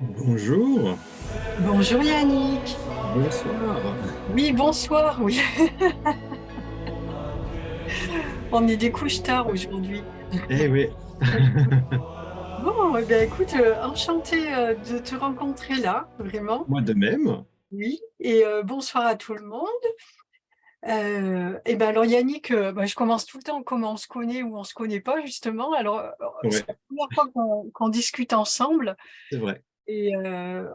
Bonjour, Bonjour Yannick. bonsoir. Oui, bonsoir. Oui, on est des couches tard aujourd'hui. Eh oui, Bon, eh bien, écoute, enchantée de te rencontrer là, vraiment. moi de même. Oui, et bonsoir à tout le monde. Et ben alors Yannick, bah, je commence tout le temps comment on se connaît ou on se connaît pas justement. Alors c'est Ouais, la première fois qu'on discute ensemble. c'est vrai. Et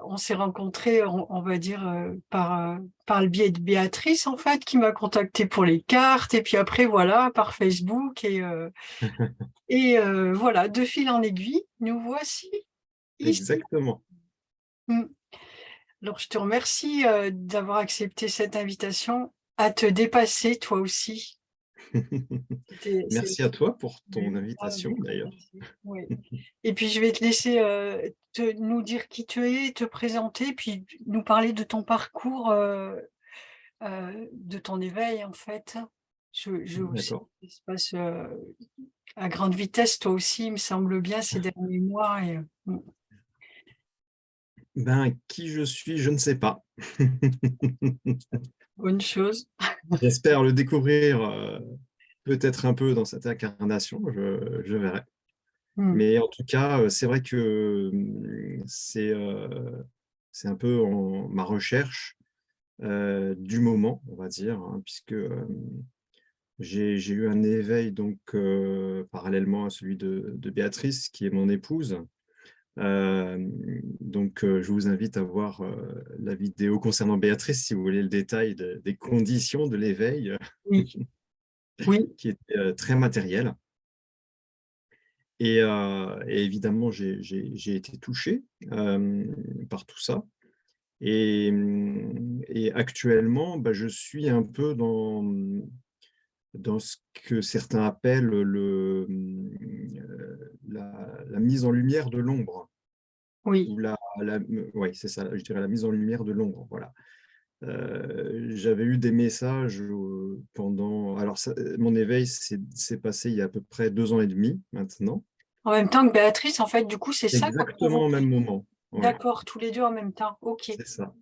on s'est rencontrés, on va dire, par le biais de Béatrice, en fait, qui m'a contacté pour les cartes. Et puis après, voilà, par Facebook. Et voilà, de fil en aiguille, nous voici ici. Exactement. Mm. Alors, je te remercie d'avoir accepté cette invitation à te dépasser, toi aussi. C'est Merci à toi pour ton avec invitation grand d'ailleurs. plaisir. Oui. Et puis, je vais te laisser nous dire qui tu es, te présenter, puis nous parler de ton parcours, de ton éveil, en fait. Je sais D'accord. qu'il se passe à grande vitesse, toi aussi, il me semble bien, ces derniers mois. Ben, qui je suis, je ne sais pas. Bonne chose. J'espère le découvrir peut-être un peu dans cette incarnation, je verrai. Mm. Mais en tout cas, c'est vrai que c'est un peu ma recherche du moment, on va dire, hein, puisque j'ai eu un éveil donc parallèlement à celui de Béatrice, qui est mon épouse. Euh, je vous invite à voir la vidéo concernant Béatrice, si vous voulez le détail des conditions de l'éveil, Oui, oui, qui était très matériel. Et évidemment, j'ai été touché par tout ça. Et actuellement, bah, je suis un peu dans ce que certains appellent la mise en lumière de l'ombre, oui. ou ouais, c'est ça, je dirais la mise en lumière de l'ombre, voilà. J'avais eu des messages pendant... Alors, mon éveil s'est passé il y a à peu près 2 ans et demi maintenant, En même temps que Béatrice, en fait, du coup, c'est ça qui a exactement au même provoqué. moment. Ouais, D'accord, tous les deux en même temps. Ok. c'est ça.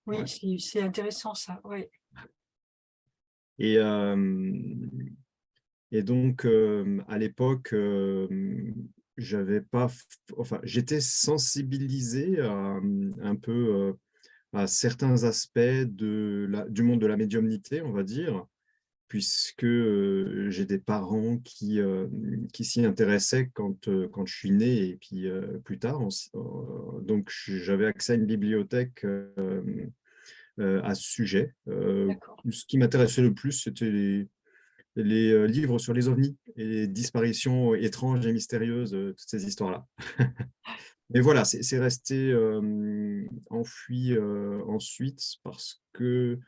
Oui, Ouais. c'est intéressant ça. Oui. Et, euh, Et donc, à l'époque, j'avais pas, enfin, j'étais sensibilisé un peu à certains aspects du monde de la médiumnité, on va dire, puisque j'ai des parents qui s'y intéressaient quand je suis né et puis plus tard. Donc, j'avais accès à une bibliothèque à ce sujet. D'accord. Ce qui m'intéressait le plus, c'était les livres sur les ovnis et les disparitions étranges et mystérieuses, toutes ces histoires-là. Mais voilà, c'est resté enfoui ensuite parce que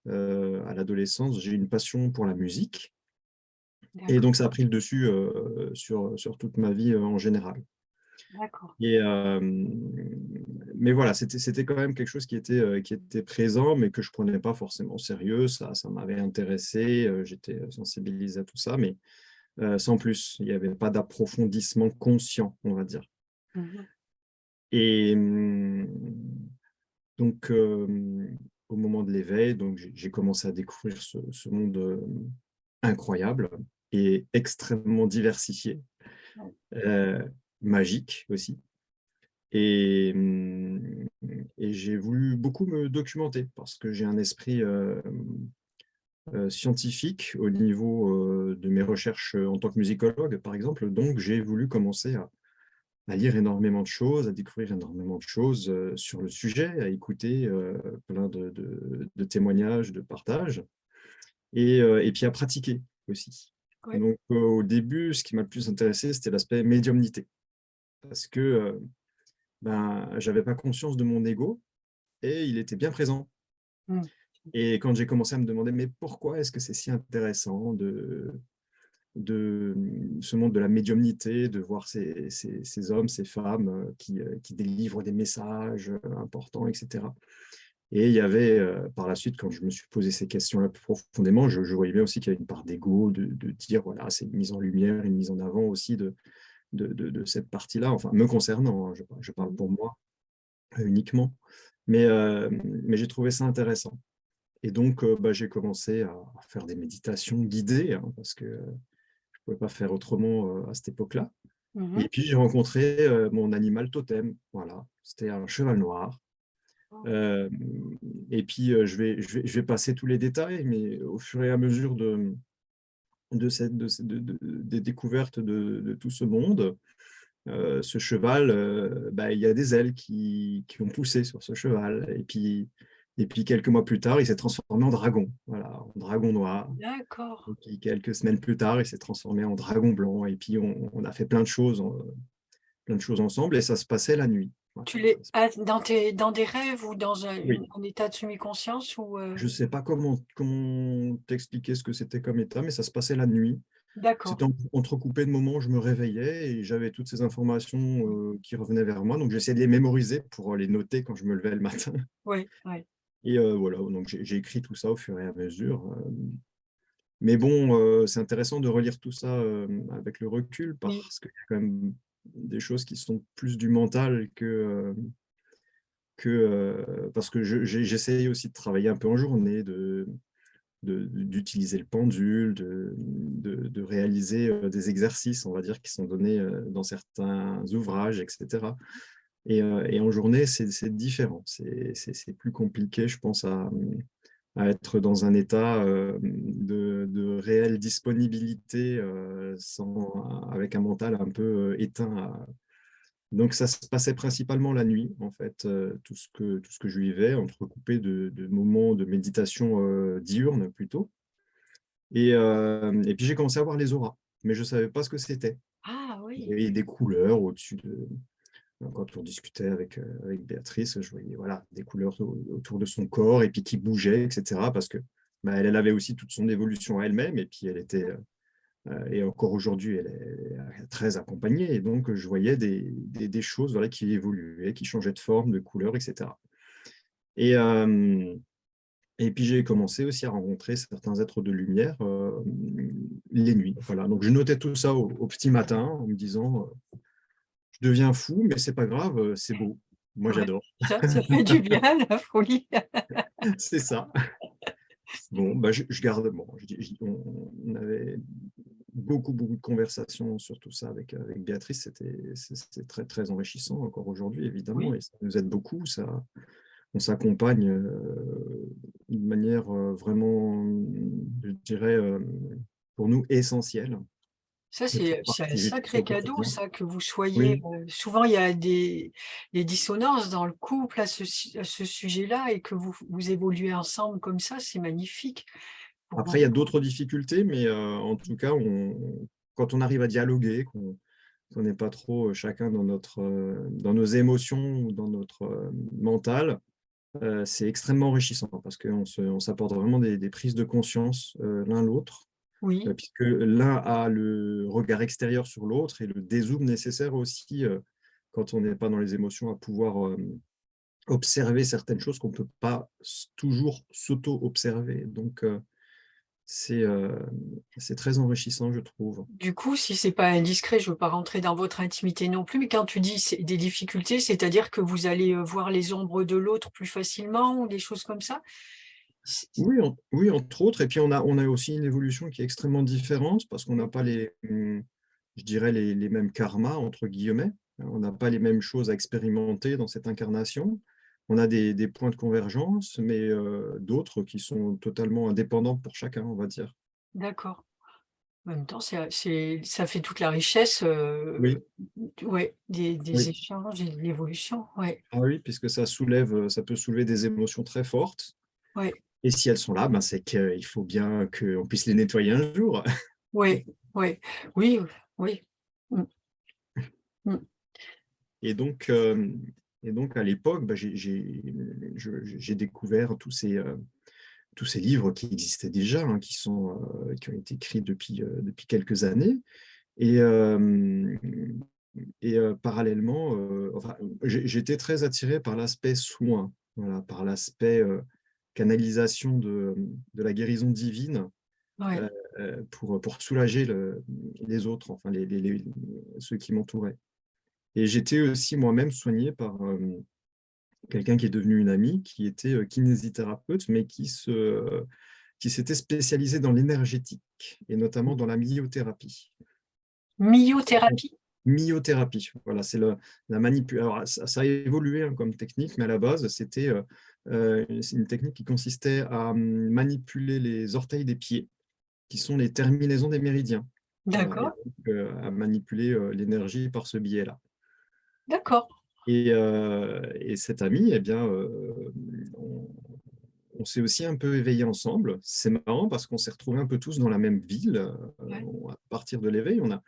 à l'adolescence, j'ai eu une passion pour la musique et D'accord. donc ça a pris le dessus sur toute ma vie en général. D'accord. Et, mais voilà, c'était quand même quelque chose qui était présent, mais que je prenais pas forcément au sérieux. Ça m'avait intéressé, j'étais sensibilisé à tout ça, mais sans plus. Il n'y avait pas d'approfondissement conscient, on va dire. Mhm. Et donc, au moment de l'éveil, donc j'ai commencé à découvrir ce monde incroyable et extrêmement diversifié, Ouais. euh, magique aussi. Et, hum, et j'ai voulu beaucoup me documenter parce que j'ai un esprit scientifique au niveau de mes recherches en tant que musicologue, par exemple. Donc, j'ai voulu commencer à lire énormément de choses, à découvrir énormément de choses sur le sujet, à écouter plein de témoignages, de partages, et puis à pratiquer aussi. Ouais. Donc, au début, ce qui m'a le plus intéressé, c'était l'aspect médiumnité, parce que ben, j'avais pas conscience de mon ego, et il était bien présent. Mm. Et quand j'ai commencé à me demander, mais pourquoi est-ce que c'est si intéressant de ce monde de la médiumnité, de voir ces hommes, ces femmes qui délivrent des messages importants, etc. Et il y avait, par la suite, quand je me suis posé ces questions-là plus profondément, je voyais bien aussi qu'il y avait une part d'ego, de dire, voilà, c'est une mise en lumière, une mise en avant aussi de cette partie-là, enfin, me concernant, hein, je parle pour moi. uniquement. Mais j'ai trouvé ça intéressant. Et donc, j'ai commencé à faire des méditations guidées, hein, parce que je ne pouvais pas faire autrement à cette époque-là. Mhm. Et puis, j'ai rencontré mon animal totem. Voilà, c'était un cheval noir. Euh, et puis, je vais passer tous les détails, mais au fur et à mesure des découvertes de tout ce monde, ce cheval, il y a des ailes qui ont poussé sur ce cheval. Et puis quelques mois plus tard, il s'est transformé en dragon, voilà, en dragon noir. D'accord. Et puis quelques semaines plus tard, il s'est transformé en dragon blanc. Et puis on a fait plein de choses ensemble, et ça se passait la nuit. Voilà, Tu ça l'es se- dans des rêves ou dans Oui, un état de semi-conscience ou je ne sais pas comment t'expliquer ce que c'était comme état, mais ça se passait la nuit. d'accord. C'était entrecoupé de moments où je me réveillais et j'avais toutes ces informations qui revenaient vers moi. Donc, j'essayais de les mémoriser pour les noter quand je me levais le matin. Oui, oui, Et voilà, donc j'ai écrit tout ça au fur et à mesure. Mais bon, c'est intéressant de relire tout ça avec le recul oui. parce qu'il y a quand même des choses qui sont plus du mental parce que j'essaye aussi de travailler un peu en journée, d'utiliser le pendule, de réaliser des exercices, on va dire, qui sont donnés dans certains ouvrages, etc. Et en journée, c'est différent. C'est plus compliqué, je pense, à être dans un état de réelle disponibilité avec un mental un peu éteint. Donc, ça se passait principalement la nuit, en fait, tout ce que je vivais, entrecoupé de moments de méditation diurne plutôt. Et puis j'ai commencé à voir les auras, mais je ne savais pas ce que c'était. Ah Il oui, y avait des couleurs au-dessus de. Quand on discutait avec Béatrice, je voyais voilà, des couleurs autour de son corps et puis qui bougeaient, etc. Parce que elle avait aussi toute son évolution à elle-même, et puis elle était. Et encore aujourd'hui, elle est très accompagnée. Et donc, je voyais des choses voilà, qui évoluaient, qui changeaient de forme, de couleur, etc. Et, euh, Et puis j'ai commencé aussi à rencontrer certains êtres de lumière les nuits. Voilà. Donc je notais tout ça au petit matin en me disant je deviens fou, mais c'est pas grave, c'est beau. Moi ouais. j'adore. Ça fait du bien, la folie. C'est ça. Bon, je garde. Bon, on avait beaucoup de conversations sur tout ça avec Béatrice. C'est très très enrichissant encore aujourd'hui évidemment, Oui, et ça nous aide beaucoup. On s'accompagne de manière vraiment, je dirais, pour nous essentielle ça de faire c'est un partager tout ça sacré au cadeau, quotidien. ça, que vous soyez. Oui, Souvent, il y a des dissonances dans le couple à ce sujet-là, et que vous évoluez ensemble comme ça, c'est magnifique. après, il y a d'autres difficultés, mais en tout cas, quand on arrive à dialoguer, qu'on n'est pas trop chacun dans nos émotions ou dans notre mental, c'est extrêmement enrichissant parce on s'apporte vraiment des prises de conscience l'un l'autre, Oui, puisque l'un a le regard extérieur sur l'autre et le dézoom nécessaire aussi quand on n'est pas dans les émotions à pouvoir observer certaines choses qu'on ne peut pas toujours s'auto-observer. Donc, c'est euh, c'est très enrichissant, je trouve. du coup, si c'est pas indiscret, je veux pas rentrer dans votre intimité non plus, mais quand tu dis des difficultés, c'est-à-dire que vous allez voir les ombres de l'autre plus facilement ou des choses comme ça? C'est- Oui, oui, entre autres. Et puis, on a aussi une évolution qui est extrêmement différente parce qu'on n'a pas je dirais, les mêmes karmas, entre guillemets. On n'a pas les mêmes choses à expérimenter dans cette incarnation. On a des points de convergence, mais d'autres qui sont totalement indépendants pour chacun, on va dire. D'accord. En même temps, ça fait toute la richesse, Oui, ouais, des oui. échanges et de l'évolution. Ouais, Ah oui, puisque ça peut soulever des émotions très fortes. ouais, Et si elles sont là, c'est qu'il faut bien qu'on puisse les nettoyer un jour. ouais, ouais. Oui, oui. Mm, mm. Et donc, à l'époque, j'ai découvert tous ces livres qui existaient déjà, hein, qui ont été écrits depuis quelques années. Et, euh, Parallèlement, enfin, j'étais très attiré par l'aspect soin, voilà, par l'aspect canalisation de la guérison divine Ouais. euh, pour soulager les autres, enfin ceux qui m'entouraient. Et j'étais aussi moi-même soigné quelqu'un qui est devenu une amie, qui était kinésithérapeute, mais qui s'était spécialisé dans l'énergétique, et notamment dans la myothérapie. Myothérapie? Myothérapie, voilà, c'est la manipulation. Alors, ça a évolué hein, comme technique, mais à la base, c'est une technique qui consistait à manipuler les orteils des pieds, qui sont les terminaisons des méridiens. Voilà, et D'accord, donc, à manipuler l'énergie par ce biais-là. d'accord. Et cette amie, eh bien, on, on s'est aussi un peu éveillés ensemble. C'est marrant parce qu'on s'est retrouvés un peu tous dans la même ville. Ouais. À partir de l'éveil, on a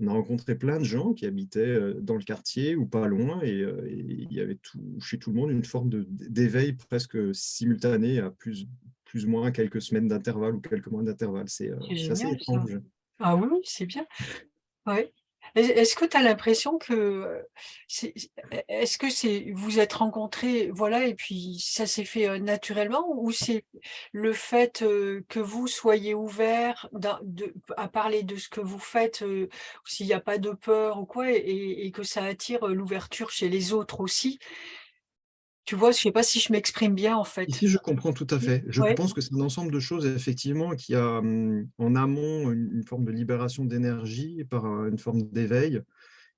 rencontré plein de gens qui habitaient dans le quartier ou pas loin, et il y avait chez tout le monde une forme d'éveil presque simultané à plus ou moins quelques semaines d'intervalle ou quelques mois d'intervalle. C'est C'est assez génial ça. étrange. Ah oui, oui, c'est bien. Ouais. Est-ce que tu as l'impression que est-ce que vous êtes rencontrés, voilà, et puis ça s'est fait naturellement, ou c'est le fait que vous soyez ouverts à parler de ce que vous faites, s'il n'y a pas de peur ou quoi, et que ça attire l'ouverture chez les autres aussi? Tu vois, je sais pas si je m'exprime bien en fait. Ici, je comprends tout à fait. Je Ouais, pense que c'est un ensemble de choses, effectivement, qui a en amont une forme de libération d'énergie par une forme d'éveil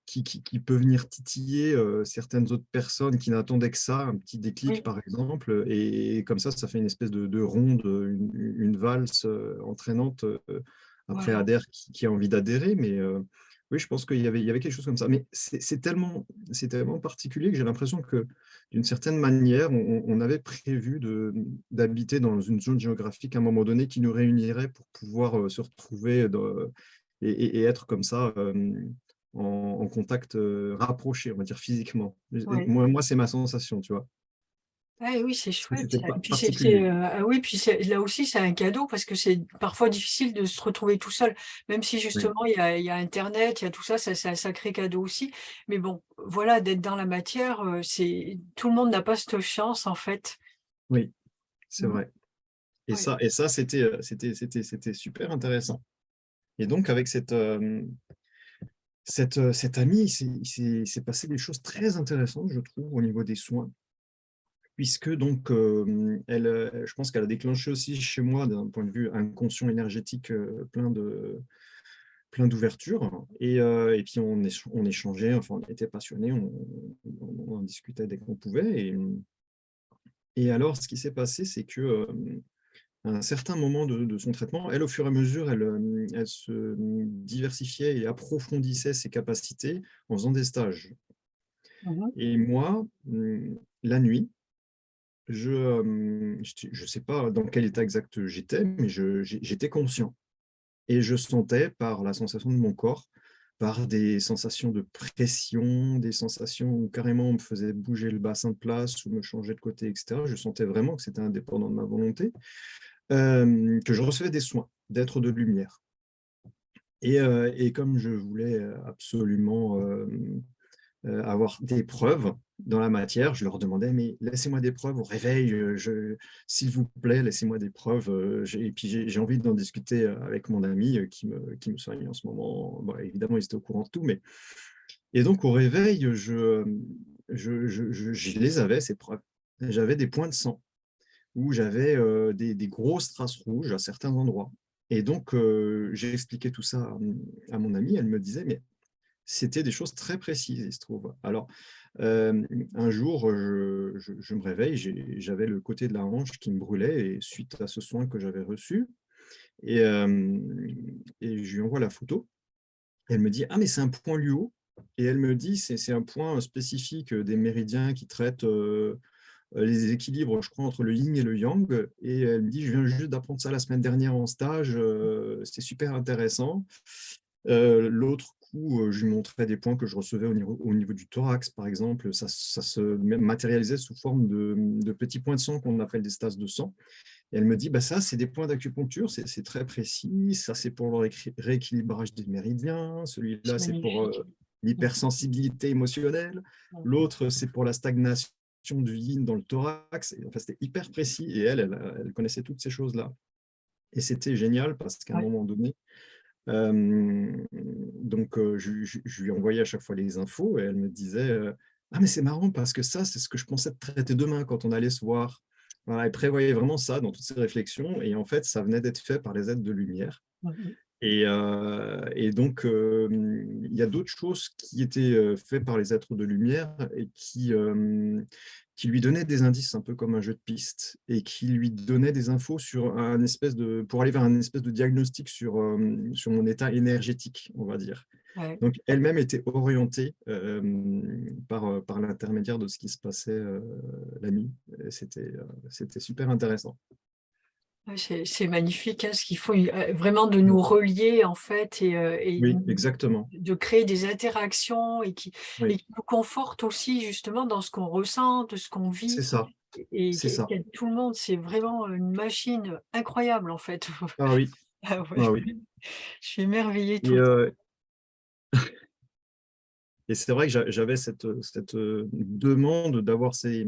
qui peut venir titiller certaines autres personnes qui n'attendaient que ça, un petit déclic oui, par exemple, et comme ça fait une espèce de ronde, une valse entraînante. Après, voilà. adhère qui a envie d'adhérer, mais oui, je pense il y avait quelque chose comme ça. Mais c'est tellement particulier que j'ai l'impression que, d'une certaine manière, on avait prévu d'habiter dans une zone géographique à un moment donné qui nous réunirait pour pouvoir se retrouver et être comme ça. En contact rapproché, on va dire physiquement. Oui. Moi, c'est ma sensation, tu vois. Ouais, oui, c'est Parce que chouette c'était ça. Et puis particulier. ah oui, puis là aussi, c'est un cadeau parce que c'est parfois difficile de se retrouver tout seul, même si Oui, justement il y a internet, il y a tout ça, c'est un sacré cadeau aussi. Mais bon, voilà, d'être dans la matière, c'est tout le monde n'a pas cette chance en fait. oui, c'est Mmh, vrai. ouais. Et ça c'était super intéressant. Et donc, avec cette amie, il s'est passé des choses très intéressantes, je trouve, au niveau des soins, puisque donc, je pense qu'elle a déclenché aussi chez moi, d'un point de vue inconscient énergétique, plein d'ouverture, et puis on échangeait, enfin on était passionnés, on en discutait dès qu'on pouvait, et alors ce qui s'est passé, c'est que à un certain moment de son traitement, elle, au fur et à mesure, elle se diversifiait et approfondissait ses capacités en faisant des stages. Mmh mh. Et moi, la nuit, je sais pas dans quel état exact j'étais, mais j'étais conscient. Et je sentais, par la sensation de mon corps, par des sensations de pression, des sensations où carrément on me faisait bouger le bassin de place ou me changer de côté, et cetera. Je sentais vraiment que c'était indépendant de ma volonté, que je recevais des soins d'êtres de lumière. Et comme je voulais absolument avoir des preuves dans la matière, je leur demandais: «Mais laissez-moi des preuves au réveil, s'il vous plaît, laissez-moi des preuves, et puis j'ai envie d'en discuter avec mon ami qui me soigne en ce moment». Bon, évidemment, ils étaient au courant de tout, mais et donc au réveil, je les avais, ces preuves. J'avais des points de sang où j'avais des grosses traces rouges à certains endroits, et donc j'ai expliqué tout ça à mon amie. Elle me disait: «Mais c'était des choses très précises, il se trouve». Alors, un jour, je me réveille, j'avais le côté de la hanche qui me brûlait, et suite à ce soin que j'avais reçu, et je lui envoie la photo. Elle me dit: «Ah mais c'est un point luo», et elle me dit: C'est un point spécifique des méridiens qui traitent les équilibres, je crois, entre le yin et le yang», et elle me dit: «Je viens juste d'apprendre ça la semaine dernière en stage, c'est super intéressant». L'autre coup, je lui montrais des points que je recevais au niveau du thorax, par exemple. Ça se matérialisait sous forme de petits points de sang qu'on appelle des stases de sang, et elle me dit: «Bah, ça, c'est des points d'acupuncture, c'est très précis. Ça, c'est pour le rééquilibrage des méridiens. C'est Celui-là, c'est pour magnifique. Mmh, l'hypersensibilité émotionnelle. mmh. L'autre, c'est pour la stagnation du yin dans le thorax». Et enfin, c'était hyper précis, et elle connaissait toutes ces choses-là, et c'était génial parce qu'à un Ouais. moment donné, donc je lui envoyais à chaque fois les infos, et elle me disait: Ah, mais c'est marrant parce que ça, c'est ce que je pensais de traiter demain quand on allait se voir. Voilà, il prévoyait vraiment ça dans toutes ses réflexions et en fait, ça venait d'être fait par les êtres de lumière. Mmh. Et donc, il y a d'autres choses qui étaient faites par les êtres de lumière et qui lui donnaient des indices, un peu comme un jeu de pistes, et qui lui donnaient des infos sur pour aller vers un espèce de diagnostic sur mon état énergétique, on va dire. Ouais. Donc, elle-même était orientée par l'intermédiaire de ce qui se passait la nuit. C'était super intéressant. Ouais, c'est magnifique, hein, ce qu'il faut vraiment de nous relier en fait et Oui, exactement. de créer des interactions et Oui, qui nous confortent aussi justement dans ce qu'on ressent, de ce qu'on c'est vit ça. C'est et ça. qu'aide tout le monde. C'est vraiment une machine incroyable en fait. Ah oui, Ah ouais, ah oui. je suis émerveillée tout Et, le temps. et c'est vrai que j'avais cette demande d'avoir ces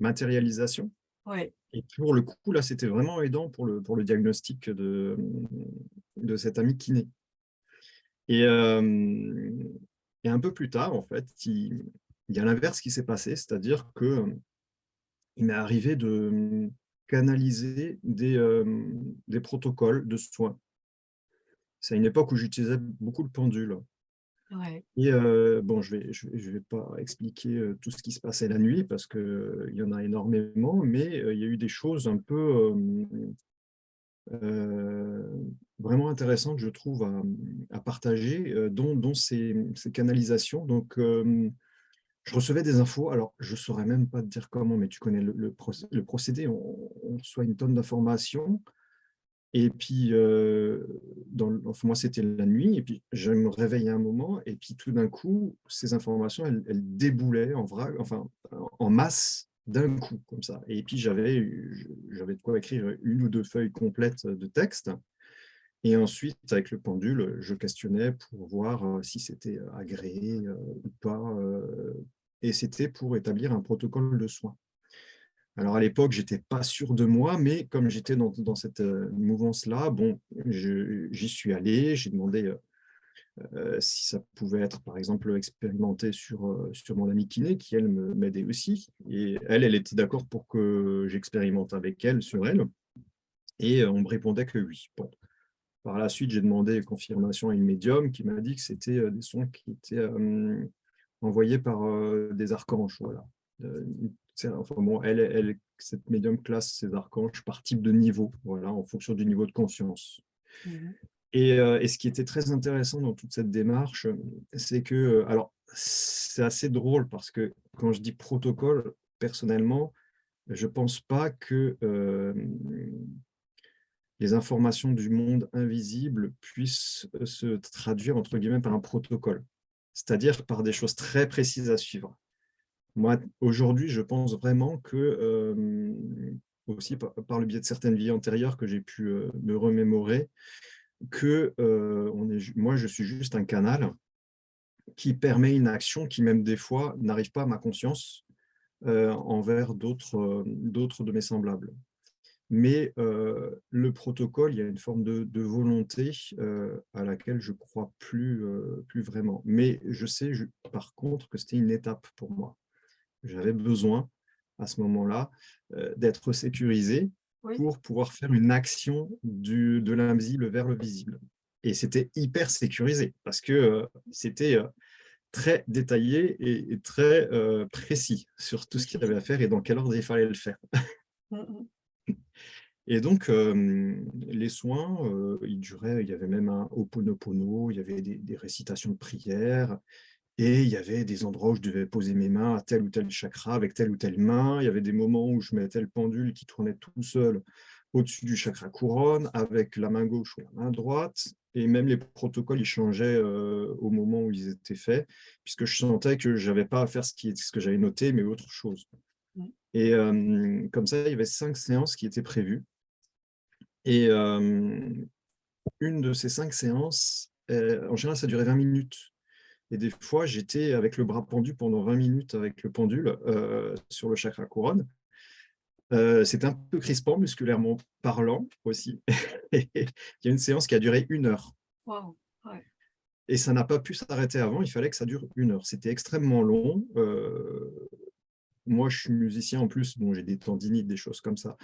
matérialisations. Ouais, Et pour le coup, là, c'était vraiment aidant pour le diagnostic de cet ami kiné. Et, et un peu plus tard, en fait, il y a l'inverse qui s'est passé, c'est-à-dire que il m'est arrivé de canaliser des protocoles de soins. C'est à une époque où j'utilisais beaucoup le pendule. ouais. Et bon, je vais pas expliquer tout ce qui se passait la nuit parce qu'il y en a énormément, mais il y a eu des choses un peu euh, vraiment intéressantes, je trouve, à partager, dont ces canalisations. Donc, je recevais des infos. Alors, je ne saurais même pas te dire comment, mais tu connais le procédé. On reçoit une tonne d'informations. Et puis, enfin, moi, c'était la nuit, et puis je me réveillais un moment, et puis tout d'un coup, ces informations, elles déboulaient en vrac, enfin, en masse d'un coup, comme ça. Et puis, j'avais de quoi écrire une ou deux feuilles complètes de texte. Et ensuite, avec le pendule, je questionnais pour voir si c'était agréé ou pas. Et c'était pour établir un protocole de soins. Alors à l'époque, j'étais pas sûr de moi, mais comme j'étais dans cette mouvance-là, bon, j'y suis allé, j'ai demandé si ça pouvait être, par exemple, expérimenté sur mon amie kiné, qui, elle, m'aidait aussi. Et elle était d'accord pour que j'expérimente avec elle sur elle. Et on me répondait que oui. Bon. Par la suite, j'ai demandé confirmation à une médium qui m'a dit que c'était des sons qui étaient envoyés par des archanges. Voilà. Euh, enfin, bon, cette médium classe ces archanges par type de niveau, voilà, en fonction du niveau de conscience. Mhm. Et ce qui était très intéressant dans toute cette démarche, c'est que, alors, c'est assez drôle parce que quand je dis protocole, personnellement, je pense pas que les informations du monde invisible puissent se traduire, entre guillemets, par un protocole, c'est-à-dire par des choses très précises à suivre. Moi, aujourd'hui, je pense vraiment que, aussi par le biais de certaines vies antérieures que j'ai pu me remémorer, que moi, je suis juste un canal qui permet une action qui, même des fois, n'arrive pas à ma conscience envers d'autres de mes semblables. Mais le protocole, il y a une forme de volonté à laquelle je crois plus vraiment. Mais je sais, par contre, que c'était une étape pour moi. J'avais besoin, à ce moment-là, d'être sécurisé Oui. pour pouvoir faire une action de l'invisible vers le visible. Et c'était hyper sécurisé parce que c'était très détaillé et très précis sur tout ce qu'il y avait à faire et dans quel ordre il fallait le faire. Mhm. Et donc, les soins, ils duraient, il y avait même un Ho'oponopono, il y avait des récitations de prières, et il y avait des endroits où je devais poser mes mains à tel ou tel chakra avec telle ou telle main. Il y avait des moments où je mettais le pendule qui tournait tout seul au-dessus du chakra couronne, avec la main gauche ou la main droite. Et même les protocoles, ils changeaient au moment où ils étaient faits, puisque je sentais que je n'avais pas à faire ce que j'avais noté, mais autre chose. Mhm. Et comme ça, il y avait 5 séances qui étaient prévues. Et une de ces 5 séances, en général, ça durait 20 minutes. Et des fois, j'étais avec le bras pendu pendant 20 minutes avec le pendule sur le chakra couronne. C'était un peu crispant musculairement parlant aussi. Il y a une séance qui a duré 1 heure. Wow. Ouais. Et ça n'a pas pu s'arrêter avant, il fallait que ça dure 1 heure. C'était extrêmement long. Moi, je suis musicien en plus, bon, j'ai des tendinites, des choses comme ça.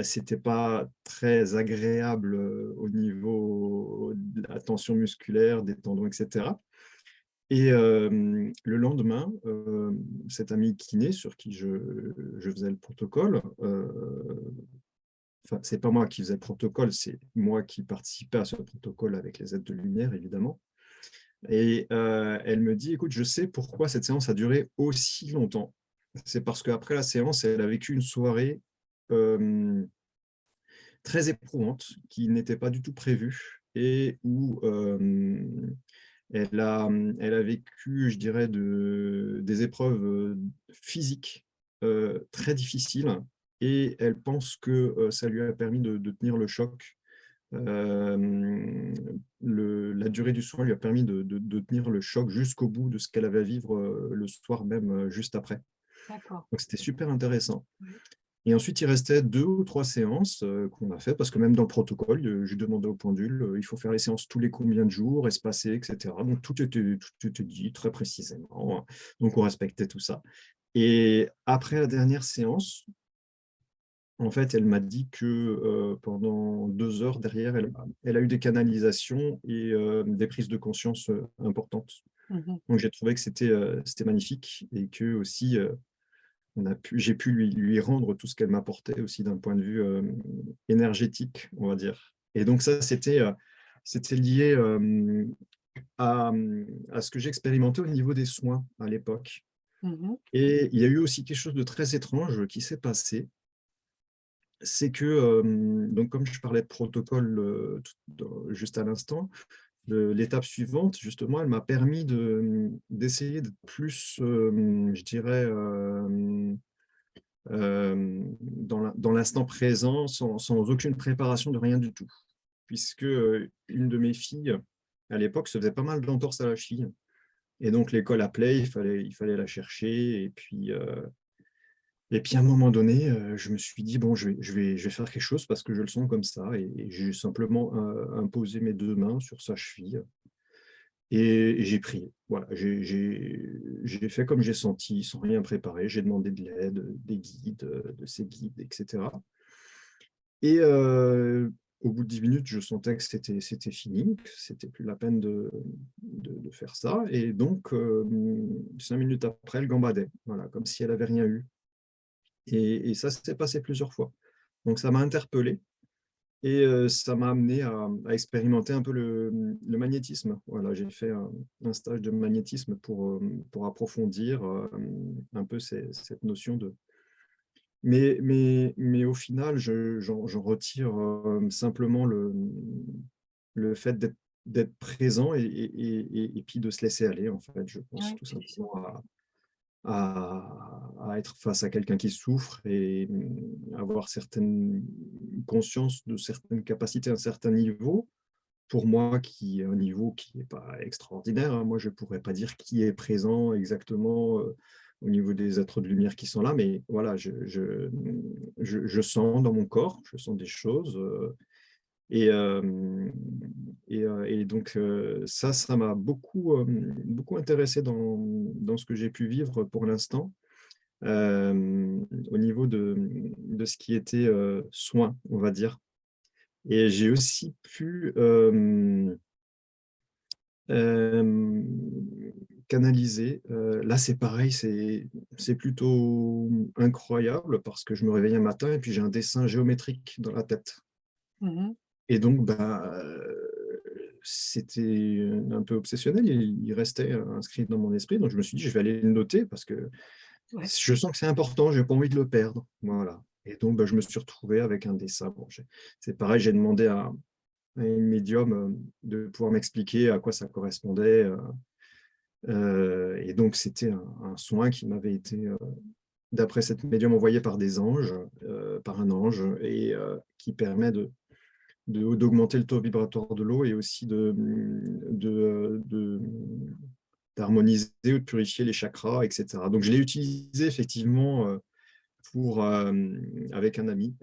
C'était pas très agréable au niveau de la tension musculaire, des tendons, etc. Et le lendemain, cet ami kiné sur qui je faisais le protocole, enfin, c'est pas moi qui faisais le protocole, c'est moi qui participais à ce protocole avec les aides de lumière, évidemment. Et elle me dit, écoute, je sais pourquoi cette séance a duré aussi longtemps. C'est parce qu'après la séance, elle a vécu une soirée très éprouvante qui n'était pas du tout prévue et où elle a vécu, je dirais, des épreuves physiques très difficiles et elle pense que ça lui a permis de tenir le choc. La durée du soin lui a permis de tenir le choc jusqu'au bout de ce qu'elle avait à vivre le soir même, juste après. D'accord. Donc c'était super intéressant. Oui. Et ensuite, il restait 2 ou 3 séances qu'on a fait, parce que même dans le protocole, je demandais au pendule, il faut faire les séances tous les combien de jours, espacées, etc. Donc tout était dit très précisément. Donc on respectait tout ça. Et après la dernière séance, en fait, elle m'a dit que pendant 2 heures derrière, elle a eu des canalisations et des prises de conscience importantes. Mhm. Donc j'ai trouvé que c'était magnifique et que aussi j'ai pu lui rendre tout ce qu'elle m'apportait aussi d'un point de vue énergétique, on va dire. Et donc ça, c'était lié à, à ce que j'expérimentais au niveau des soins à l'époque. Mhm. Et il y a eu aussi quelque chose de très étrange qui s'est passé. C'est que, donc comme je parlais de protocole juste à l'instant, l'étape suivante, justement, elle m'a permis d'essayer d'être plus, je dirais, dans l'instant présent, sans aucune préparation de rien du tout. Puisque une de mes filles, à l'époque, se faisait pas mal d'entorses à la cheville. Et donc l'école appelait, il fallait la chercher. Et puis à un moment donné, je me suis dit, bon, je vais faire quelque chose parce que je le sens comme ça. Et j'ai simplement imposé mes 2 mains sur sa cheville. Et j'ai prié. Voilà, j'ai fait comme j'ai senti, sans rien préparer. J'ai demandé de l'aide, des guides, de ces guides, etc. Et au bout de 10 minutes, je sentais que c'était fini, que c'était plus la peine de faire ça. Et donc, 5 minutes après, elle gambadait, voilà, comme si elle n'avait rien eu. Et ça s'est passé plusieurs fois. Donc, ça m'a interpellé. Et ça m'a amené à expérimenter un peu le magnétisme. Voilà, j'ai fait un stage de magnétisme pour approfondir un peu cette notion de... Mais au final, j'en retire simplement le fait d'être présent et puis de se laisser aller, en fait. Je pense Oui, tout c'est ça. simplement à être face à quelqu'un qui souffre et avoir certaines conscience de certaines capacités à un certain niveau. Pour moi, qui est un niveau qui n'est pas extraordinaire, hein. Moi, je ne pourrais pas dire qui est présent exactement au niveau des êtres de lumière qui sont là, mais voilà, je sens dans mon corps, je sens des choses. Et, et donc, ça m'a beaucoup intéressé dans ce que j'ai pu vivre pour l'instant, au niveau de ce qui était soin, on va dire. Et j'ai aussi pu euh, canaliser. Là, c'est pareil, c'est plutôt incroyable parce que je me réveille un matin et puis j'ai un dessin géométrique dans la tête. Mhm. Et donc, c'était un peu obsessionnel, il restait inscrit dans mon esprit. Donc, je me suis dit, je vais aller le noter parce que Ouais. je sens que c'est important, je n'ai pas envie de le perdre. Voilà. Et donc, je me suis retrouvé avec un dessin. Bon, c'est pareil, j'ai demandé à une médium de pouvoir m'expliquer à quoi ça correspondait. Et donc, c'était un soin qui m'avait été, d'après cette médium, envoyé par des anges, par un ange, et qui permet d'augmenter le taux vibratoire de l'eau et aussi d'harmoniser ou de purifier les chakras, etc. Donc, je l'ai utilisé effectivement avec un ami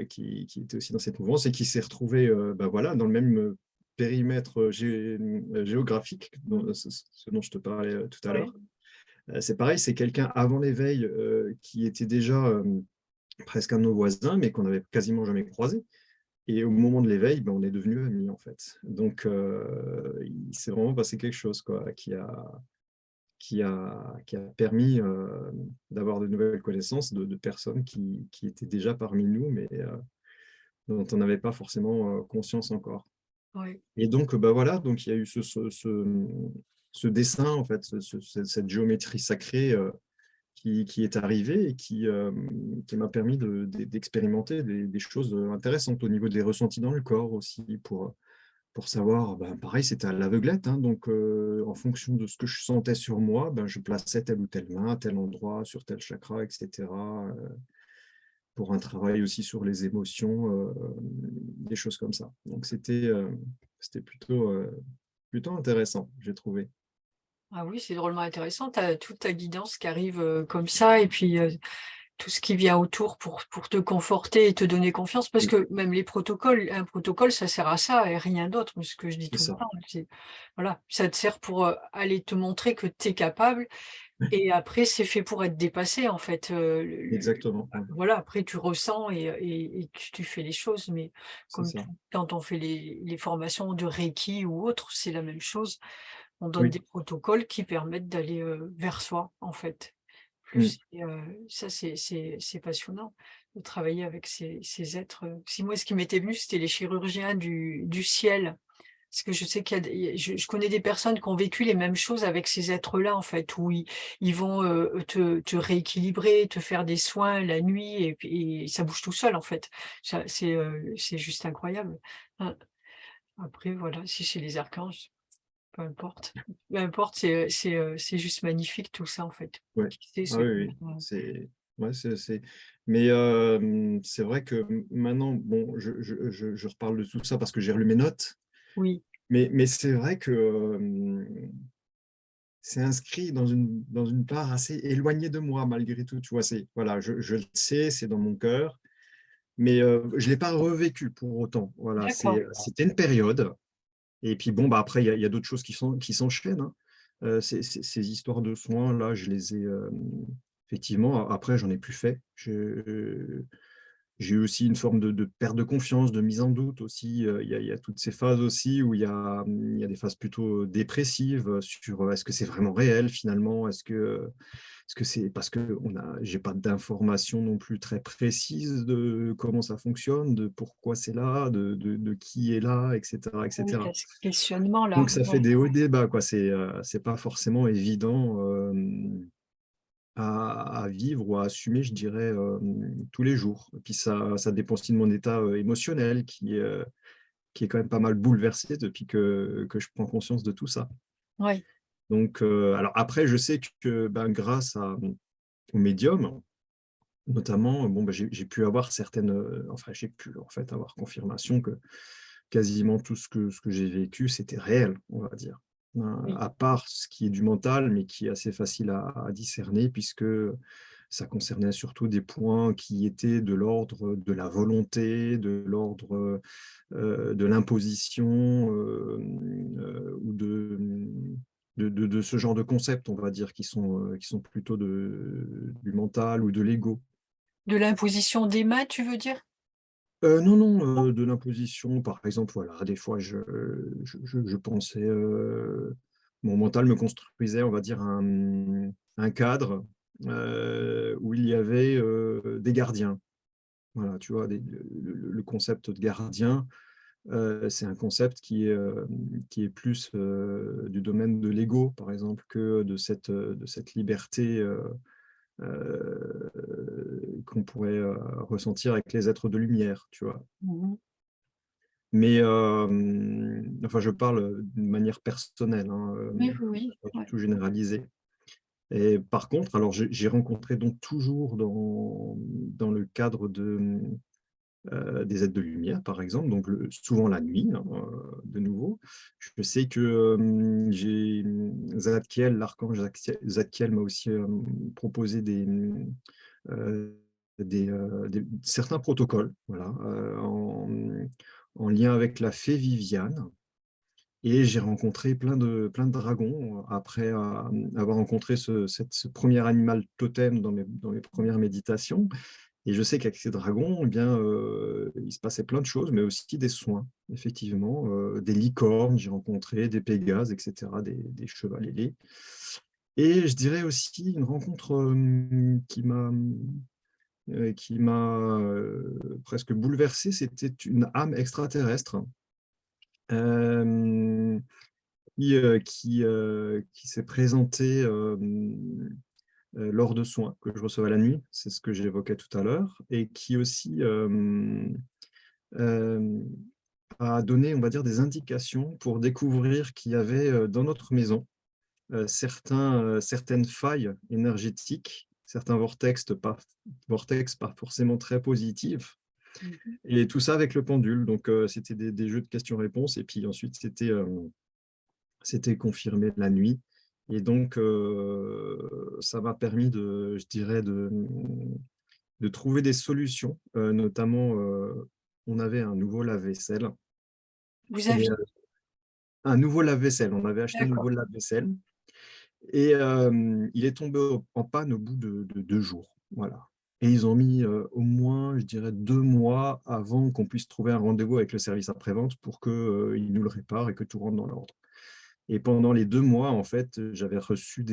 qui était aussi dans cette mouvance et qui s'est retrouvé voilà, dans le même périmètre géographique, ce dont je te parlais tout à Ouais. l'heure. C'est pareil, c'est quelqu'un avant l'éveil qui était déjà presque un de nos voisins, mais qu'on n'avait quasiment jamais croisé. Et au moment de l'éveil, ben, on est devenus amis, en fait. Donc, il s'est vraiment passé quelque chose, quoi, qui a permis d'avoir de nouvelles connaissances de personnes qui étaient déjà parmi nous, mais dont on n'avait pas forcément conscience encore. Ouais. Et donc, bah voilà, donc il y a eu ce dessin, en fait, cette géométrie sacrée qui est arrivée et qui m'a permis d'expérimenter des choses intéressantes au niveau des ressentis dans le corps aussi, pour savoir, ben, pareil, c'était à l'aveuglette, hein, donc en fonction de ce que je sentais sur moi, ben, je plaçais telle ou telle main, à tel endroit, sur tel chakra, etc. Pour un travail aussi sur les émotions, des choses comme ça. Donc c'était plutôt intéressant, j'ai trouvé. Ah oui, c'est drôlement intéressant. Tu as toute ta guidance qui arrive, comme ça et puis, tout ce qui vient autour pour te conforter et te donner confiance. Parce Oui, que même les protocoles, un protocole, ça sert à ça et rien d'autre. Ce que je dis c'est tout le ça, temps, c'est voilà, ça te sert pour, aller te montrer que tu es capable et après c'est fait pour être dépassé en fait, exactement, ouais, voilà, après tu ressens et tu fais les choses. Mais c'est comme ça. quand on fait les formations de Reiki ou autre, c'est la même chose. On donne Oui. des protocoles qui permettent d'aller, vers soi, en fait. Mm. Plus et ça c'est passionnant de travailler avec ces êtres, si moi ce qui m'était venu, c'était les chirurgiens du ciel. Parce que je sais qu'il y a des je connais des personnes qui ont vécu les mêmes choses avec ces êtres-là, en fait, où ils vont, te rééquilibrer, te faire des soins la nuit et puis et ça bouge tout seul, en fait. Ça c'est juste incroyable. Hein. Après voilà, si c'est les archanges, peu importe. Peu importe, c'est juste magnifique tout ça, en fait. Ouais. Qui sait Ah ce oui, que oui, c'est ouais, mais c'est vrai que maintenant, bon, je reparle de tout ça parce que j'ai relu mes notes, oui, mais c'est vrai que c'est inscrit dans une part assez éloignée de moi malgré tout, tu vois, voilà, je le sais, c'est dans mon cœur, mais je ne l'ai pas revécu pour autant. Voilà, d'accord. c'était une période. Et puis bon, bah après, il y a d'autres choses qui s'enchaînent, hein. Ces histoires de soins, là, je les ai effectivement, après, j'en ai plus fait. J'ai eu aussi une forme de perte de confiance, de mise en doute aussi. Il y a toutes ces phases aussi où il y a des phases plutôt dépressives sur est-ce que c'est vraiment réel finalement? Est-ce que c'est parce que j'ai pas d'informations non plus très précises de comment ça fonctionne, de pourquoi c'est là, de qui est là, etc., Oui, tu etc. as ce questionnement-là, Donc ça fait ouais. des hauts et des bas, quoi. C'est pas forcément évident à vivre ou à assumer, je dirais, tous les jours. Et puis ça dépend aussi de mon état émotionnel qui est quand même pas mal bouleversé depuis que je prends conscience de tout ça. Oui, Donc, alors après, je sais que ben, grâce au médium, notamment, bon, ben, j'ai pu avoir certaines, enfin, j'ai pu en fait avoir confirmation que quasiment tout ce que j'ai vécu, c'était réel, on va dire. oui. À part ce qui est du mental, mais qui est assez facile à discerner, puisque ça concernait surtout des points qui étaient de l'ordre de la volonté, de l'ordre de l'imposition, ou de ce genre de concepts, on va dire, qui sont plutôt du mental ou de l'ego. De l'imposition des mains, tu veux dire? Non, non, Non? de l'imposition, par exemple, voilà, des fois, je pensais, mon mental me construisait, on va dire, un cadre où il y avait des gardiens. Voilà, tu vois, le concept de gardien, c'est un concept qui est plus du domaine de l'ego, par exemple, que de cette liberté qu'on pourrait ressentir avec les êtres de lumière, tu vois. Mmh. Mais enfin, je parle d'une manière personnelle, hein, Oui, oui, oui, pas du ouais. tout généralisée. Et par contre, alors j'ai rencontré donc toujours dans le cadre des êtres de lumière, par exemple, donc souvent la nuit, hein, de nouveau. Je sais que j'ai Zadkiel, l'archange Zadkiel m'a aussi proposé certains protocoles, voilà, en lien avec la fée Viviane. Et j'ai rencontré plein de dragons après avoir rencontré ce premier animal totem dans mes premières méditations. Et je sais qu'avec ces dragons, eh bien, il se passait plein de choses, mais aussi des soins, effectivement. Des licornes, j'ai rencontré, des pégases, etc., des chevals ailés. Et je dirais aussi une rencontre qui m'a presque bouleversé, c'était une âme extraterrestre euh, qui s'est présentée lors de soins que je recevais la nuit, c'est ce que j'évoquais tout à l'heure, et qui aussi euh, a donné, on va dire, des indications pour découvrir qu'il y avait dans notre maison certaines failles énergétiques, certains vortex pas forcément très positifs, Mhm. et tout ça avec le pendule. Donc, c'était des jeux de questions-réponses, et puis ensuite, c'était confirmé la nuit. Et donc, ça m'a permis je dirais, de trouver des solutions. Notamment, on avait un nouveau lave-vaisselle. Vous Et aviez, un nouveau lave-vaisselle. On avait acheté un nouveau d'accord. lave-vaisselle. Et il est tombé en panne au bout de 2 jours. Voilà. Et ils ont mis au moins, je dirais, 2 mois avant qu'on puisse trouver un rendez-vous avec le service après-vente pour qu'ils nous le réparent et que tout rentre dans l'ordre. Et pendant les 2 mois, en fait, j'avais reçu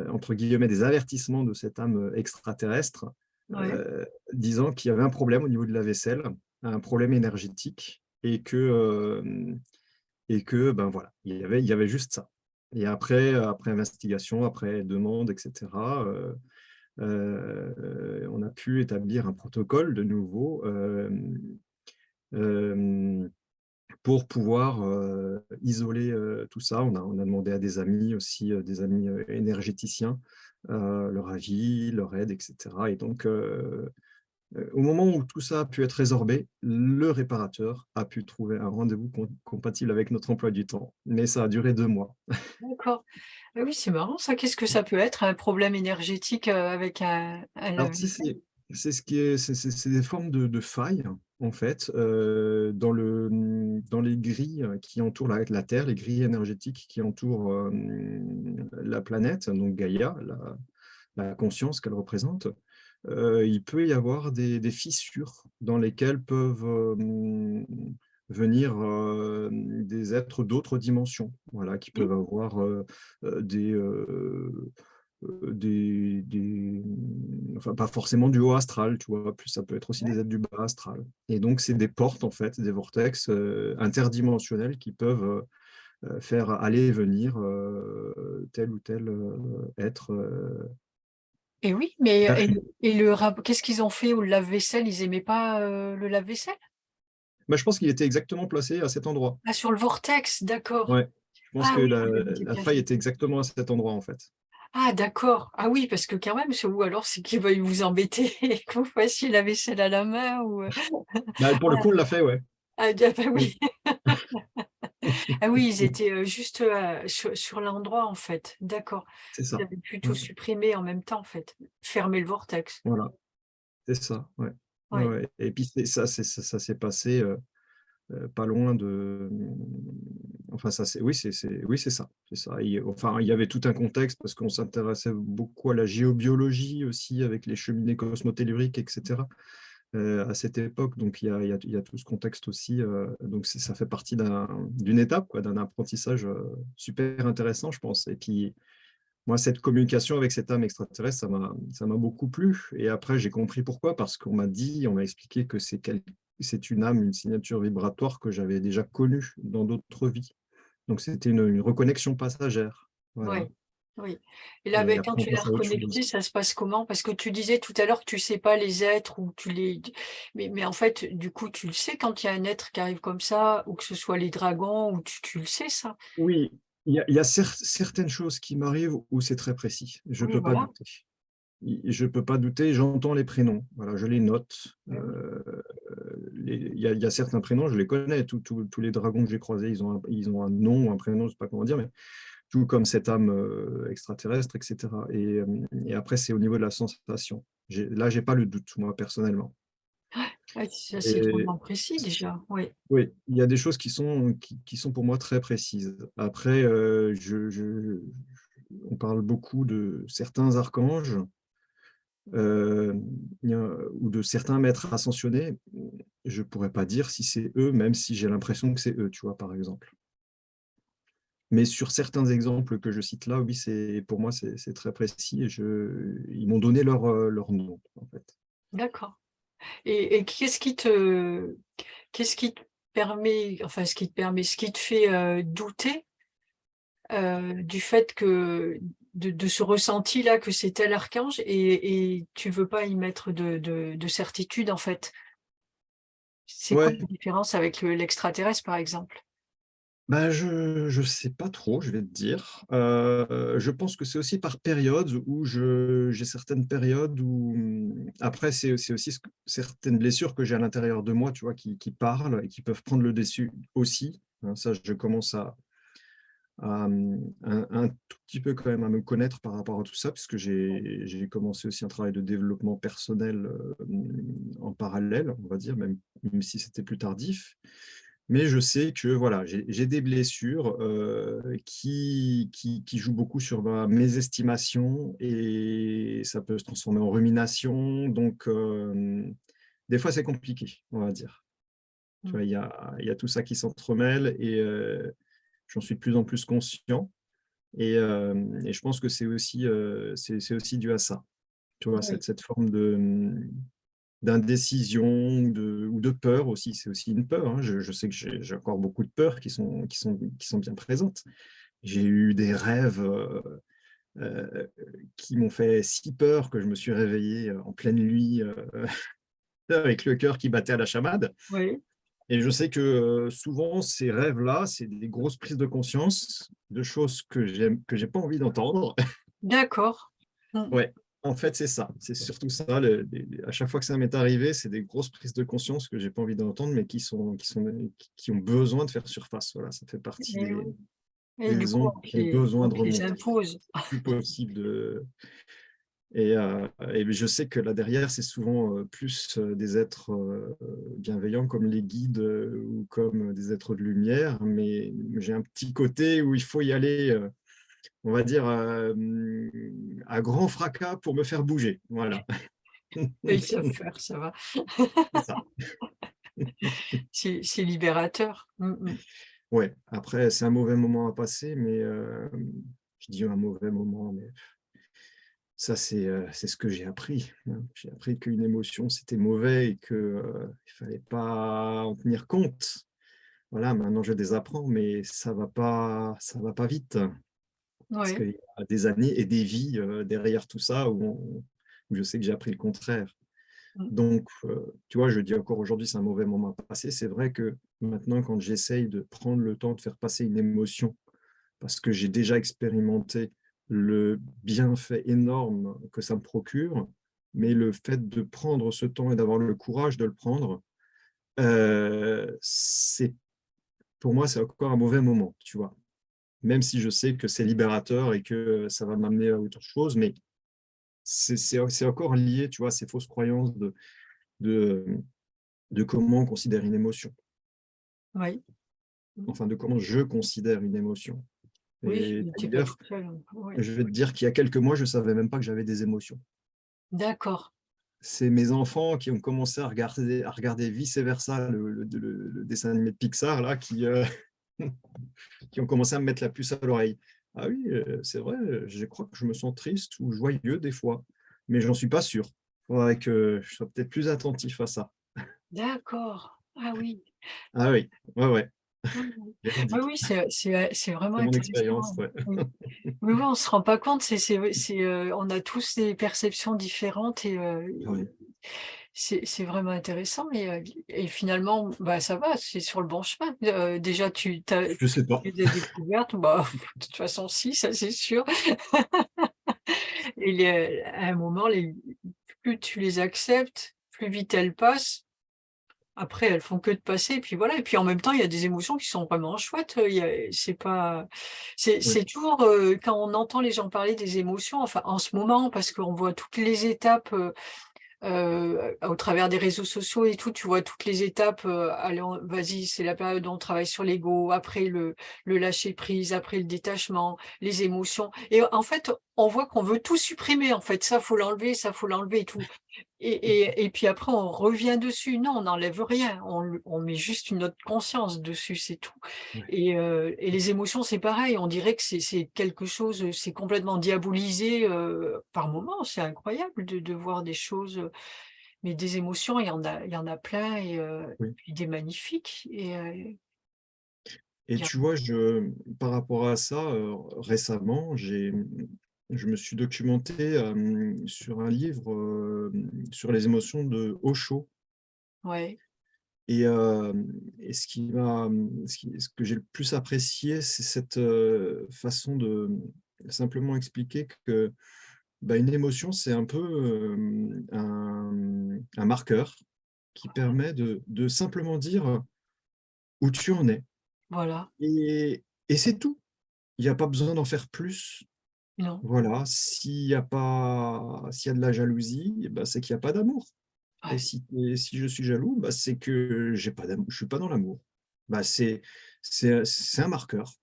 entre guillemets, des avertissements de cette âme extraterrestre Ouais. euh, disant qu'il y avait un problème au niveau de la vaisselle, un problème énergétique, et que ben voilà, il y avait juste ça. Et après investigation, après demande, etc., on a pu établir un protocole de nouveau euh, pour pouvoir isoler tout ça. On a demandé à des amis aussi, des amis énergéticiens, leur avis, leur aide, etc. Et donc, au moment où tout ça a pu être résorbé, le réparateur a pu trouver un rendez-vous compatible avec notre emploi du temps. Mais ça a duré 2 mois. D'accord. Ah oui, c'est marrant ça. Qu'est-ce que ça peut être, un problème énergétique avec un Alors, si lave-vaisselle? c'est ce qui est, c'est des formes de failles, en fait, dans les grilles qui entourent la Terre, les grilles énergétiques qui entourent la planète, donc Gaïa, la conscience qu'elle représente. Il peut y avoir des fissures dans lesquelles peuvent venir des êtres d'autres dimensions, voilà, qui Oui, peuvent avoir enfin pas forcément du haut astral, tu vois, plus ça peut être aussi ouais. des êtres du bas astral. Et donc c'est des portes en fait, des vortex interdimensionnels qui peuvent faire aller et venir tel ou tel être. Et oui, mais D'affût. qu'est-ce qu'ils ont fait au lave-vaisselle? Ils aimaient pas le lave-vaisselle? Bah, je pense qu'il était exactement placé à cet endroit. Ah, sur le vortex, d'accord. Ouais, je pense Ah que oui, vous l'avez dit la bien faille dit. était exactement à cet endroit en fait. Ah d'accord. Ah oui, parce que quand même, ou alors c'est qu'ils veuillent vous embêter et que vous fassiez la vaisselle à la main ou Bah, pour le coup, on l'a fait, ouais. ah bah Oui, oui. Ah oui, ils étaient juste sur l'endroit en fait. D'accord. c'est Ils ça. avaient pu tout Ouais, supprimer en même temps en fait. Fermer le vortex. voilà, c'est ça. Ouais. Ouais, Oui. ouais. Et puis ça s'est passé pas loin enfin, oui, oui, c'est ça. C'est ça. Enfin, il y avait tout un contexte parce qu'on s'intéressait beaucoup à la géobiologie aussi avec les cheminées cosmotelluriques, etc. À cette époque. Donc, il y a tout ce contexte aussi. Donc, ça fait partie d'une étape, quoi, d'un apprentissage super intéressant, je pense. Et puis, moi, cette communication avec cette âme extraterrestre, ça m'a beaucoup plu. Et après, j'ai compris pourquoi, parce on m'a expliqué que c'est une âme, une signature vibratoire que j'avais déjà connue dans d'autres vies. Donc, c'était une reconnexion passagère. Oui, Voilà. oui. Et là, Et ben, quand après, on tu l'as passe à autre reconnecté, chose. ça se passe comment? Parce que tu disais tout à l'heure que tu sais pas les êtres ou mais en fait, du coup, tu le sais quand il y a un être qui arrive comme ça, ou que ce soit les dragons, ou tu le sais ça? Oui, il y a certaines choses qui m'arrivent où c'est très précis. Je ne Oui, peux pas voilà. douter. Je peux pas douter, j'entends les prénoms, voilà, je les note. Ben oui. Il y a certains prénoms, je les connais, tous les dragons que j'ai croisés, ils ont un nom, un prénom, je ne sais pas comment dire, mais tout comme cette âme extraterrestre, etc. Et après, c'est au niveau de la sensation. Là, j'ai pas le doute, moi, personnellement. Ouais, ça c'est Et drôlement précis déjà, oui. oui, il y a des choses qui sont pour moi très précises. Après, on parle beaucoup de certains archanges, euh, ou de certains maîtres ascensionnés. Je pourrais pas dire si c'est eux, même si j'ai l'impression que c'est eux, tu vois, par exemple. Mais sur certains exemples que je cite là, oui, pour moi, c'est très précis et ils m'ont donné leur nom, en fait. D'accord. Et qu'est-ce qui te permet, enfin ce qui te fait, douter, du fait que de ce ressenti-là que c'est tel archange et tu veux pas y mettre de certitude, en fait? C'est quoi Ouais, la différence avec l'extraterrestre, par exemple? bah, je sais pas trop, je vais te dire. Je pense que c'est aussi par période où j'ai certaines périodes où, après, c'est aussi certaines blessures que j'ai à l'intérieur de moi, tu vois, qui parlent et qui peuvent prendre le dessus aussi. Hein, ça, je commence un tout petit peu quand même à me connaître par rapport à tout ça, puisque j'ai commencé aussi un travail de développement personnel, en parallèle, on va dire, même si c'était plus tardif. Mais je sais que voilà, j'ai des blessures, qui jouent beaucoup sur mes estimations et ça peut se transformer en rumination. Donc, des fois, c'est compliqué, on va dire. Tu Mmh. vois, il y a tout ça qui s'entremêle et j'en suis de plus en plus conscient. Et je pense que c'est aussi dû à ça. Tu vois, Oui, cette forme d'indécision ou de peur aussi. C'est aussi une peur, hein. Je sais que j'ai encore beaucoup de peurs qui sont bien présentes. J'ai eu des rêves, euh, qui m'ont fait si peur que je me suis réveillé en pleine nuit, avec le cœur qui battait à la chamade. oui, Et je sais que souvent, ces rêves-là, c'est des grosses prises de conscience de choses que j'ai pas envie d'entendre. d'accord. Mmh. Ouais, en fait, c'est ça. C'est surtout ça. À chaque fois que ça m'est arrivé, c'est des grosses prises de conscience que j'ai pas envie d'entendre, mais qui ont besoin de faire surface. Voilà, ça fait partie Et oui, et du des coup, ondes qui ont besoin on de te les remonter. impose. Plus possible de. Et je sais que là derrière, c'est souvent plus des êtres bienveillants comme les guides, ou comme des êtres de lumière, mais j'ai un petit côté où il faut y aller, on va dire, à grand fracas pour me faire bouger. Voilà. Ils savent faire, ça va. C'est ça. C'est libérateur. Mmh mh. Ouais, après, c'est un mauvais moment à passer, mais je dis un mauvais moment, mais ça, c'est ce que j'ai appris, hein. J'ai appris qu'une émotion, c'était mauvais et que, il fallait pas en tenir compte. Voilà, maintenant je désapprends, mais ça va pas vite, parce Ouais. qu'il y a des années et des vies, derrière tout ça où je sais que j'ai appris le contraire. Mmh. Donc, tu vois, je dis encore aujourd'hui, c'est un mauvais moment à passer. C'est vrai que maintenant, quand j'essaye de prendre le temps de faire passer une émotion, parce que j'ai déjà expérimenté le bienfait énorme que ça me procure, mais le fait de prendre ce temps et d'avoir le courage de le prendre, c'est pour moi, c'est encore un mauvais moment, tu vois. Même si je sais que c'est libérateur et que ça va m'amener à autre chose, mais c'est encore lié, tu vois, à ces fausses croyances de, de comment on considère une émotion, Oui. Mmh. enfin de comment je considère une émotion. Oui, Et tu es pas d'ailleurs, toute seule. Oui. je vais te dire qu'il y a quelques mois, je ne savais même pas que j'avais des émotions. D'accord. C'est mes enfants qui ont commencé à regarder Vice Versa, le dessin animé de Pixar, là, qui ont commencé à me mettre la puce à l'oreille. Ah oui, c'est vrai, je crois que je me sens triste ou joyeux des fois, mais j'en suis pas sûr. Il faudrait que je sois peut-être plus attentif à ça. D'accord. Ah oui. Ah oui, ouais, ouais, Mmh mh. Oui, véridique. oui, c'est vraiment C'est mon expérience, intéressant. ouais. Oui. Oui, oui, on se rend pas compte, on a tous des perceptions différentes Ouais. c'est vraiment intéressant et finalement, bah, ça va, c'est sur le bon chemin. Déjà tu as Je sais pas. eu des découvertes, bah, de toute façon si, ça c'est sûr et à un moment, plus tu les acceptes, plus vite elles passent. Après, elles font que de passer et puis voilà et puis en même temps, il y a des émotions qui sont vraiment chouettes, il y a c'est pas Oui, c'est toujours, quand on entend les gens parler des émotions, enfin en ce moment parce qu'on voit toutes les étapes, au travers des réseaux sociaux et tout, tu vois toutes les étapes, allez, vas-y, c'est la période où on travaille sur l'ego, après le lâcher prise, après le détachement, les émotions. Et en fait, on voit qu'on veut tout supprimer, en fait, ça faut l'enlever et tout. Et puis après, on revient dessus. Non, on n'enlève rien, on met juste une autre conscience dessus, c'est tout. Ouais. Et les émotions, c'est pareil, on dirait que c'est quelque chose, c'est complètement diabolisé, par moments. C'est incroyable de voir des choses, mais des émotions, il y en a plein et Oui. puis des magnifiques Et il y a tu vois, par rapport à ça, récemment, je me suis documenté sur un livre sur les émotions de Osho. ouais, Et ce que j'ai le plus apprécié, c'est cette façon de simplement expliquer que bah, une émotion, c'est un peu un marqueur qui permet de simplement dire où tu en es. voilà, Et c'est tout. Il n'y a pas besoin d'en faire plus. non, Voilà, s'il y a de la jalousie, eh ben, c'est qu'il n'y a pas d'amour. ouais. Et si je suis jaloux, bah, c'est que j'ai pas d'amour, je suis pas dans l'amour. Bah, c'est un marqueur.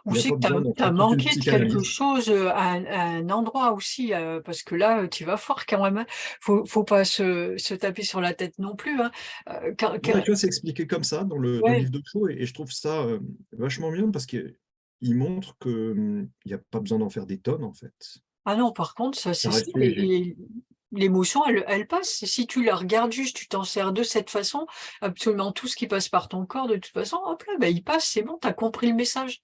Ou Il n'y a c'est pas que tu besoin d'en as faire toute une manqué de quelque psychanalyse. chose, à un endroit aussi, parce que là, tu vas fort quand même, hein. Faut pas se taper sur la tête non plus, hein. Non, mais tu vois, c'est expliqué comme ça dans le Ouais. livre de Cho et je trouve ça, vachement bien parce qu'il montre que, il y a pas besoin d'en faire des tonnes, en fait. Ah non, par contre, ça, c'est Ça ça reste léger. et l'émotion, elle passe. Si tu la regardes juste, tu t'en sers de cette façon, absolument tout ce qui passe par ton corps, de toute façon, hop là, bah, il passe, c'est bon, tu as compris le message.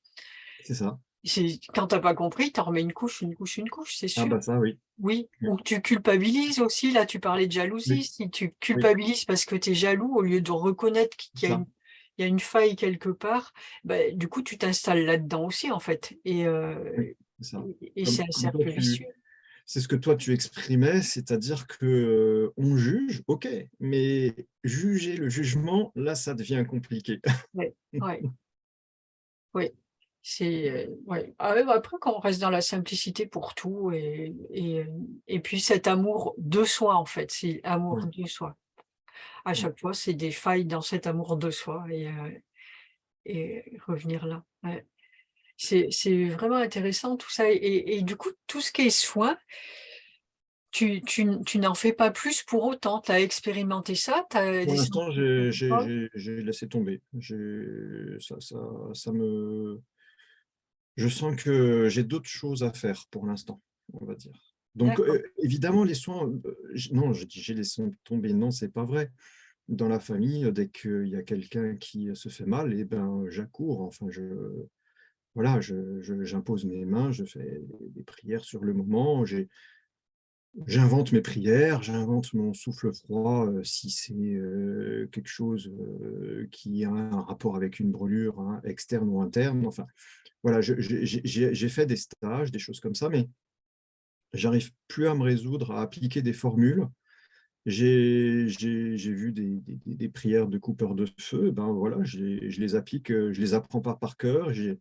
C'est ça. C'est quand tu as pas compris, tu en remets une couche, une couche, une couche, c'est Ah sûr. bah, ça oui. Oui, Mmh. ou que tu culpabilises aussi, là, tu parlais de jalousie. Oui, Si tu oui, culpabilises parce que tu es jaloux, au lieu de reconnaître c'est qu'il y a ça. une faille quelque part, bah, du coup, tu t'installes là-dedans aussi, en fait Oui, c'est ça. et c'est Comme un comme toi cercle tu vicieux. C'est ce que toi tu exprimais, c'est-à-dire que, on juge, OK, mais juger le jugement, là, ça devient compliqué. Ouais, ouais, oui. Ouais. Ah ouais, bah, après quand on reste dans la simplicité pour tout et puis cet amour de soi, en fait, c'est amour Ouais, de soi. À ouais. chaque fois, c'est des failles dans cet amour de soi et revenir là. Ouais. C'est vraiment intéressant tout ça et du coup, tout ce qui est soin, tu n'en fais pas plus pour autant. Tu as expérimenté ça? Tu as Pour des l'instant, sentiments forts? j'ai laissé tomber. Ça me je sens que j'ai d'autres choses à faire pour l'instant, on va dire. Donc, D'accord, évidemment, les soins, j non, je dis: «J'ai laissé tomber», non, c'est pas vrai. Dans la famille, dès qu'il y a quelqu'un qui se fait mal, et ben, j'accours, enfin voilà, j'impose mes mains, je fais des prières sur le moment, j'invente mes prières, j'invente mon souffle froid, si c'est, quelque chose, qui a un rapport avec une brûlure, hein, externe ou interne, enfin, voilà, j'ai fait des stages, des choses comme ça, mais j'arrive plus à me résoudre à appliquer des formules. J'ai vu des prières de coupeurs de feu, ben, voilà, je les applique, je les apprends pas par cœur, je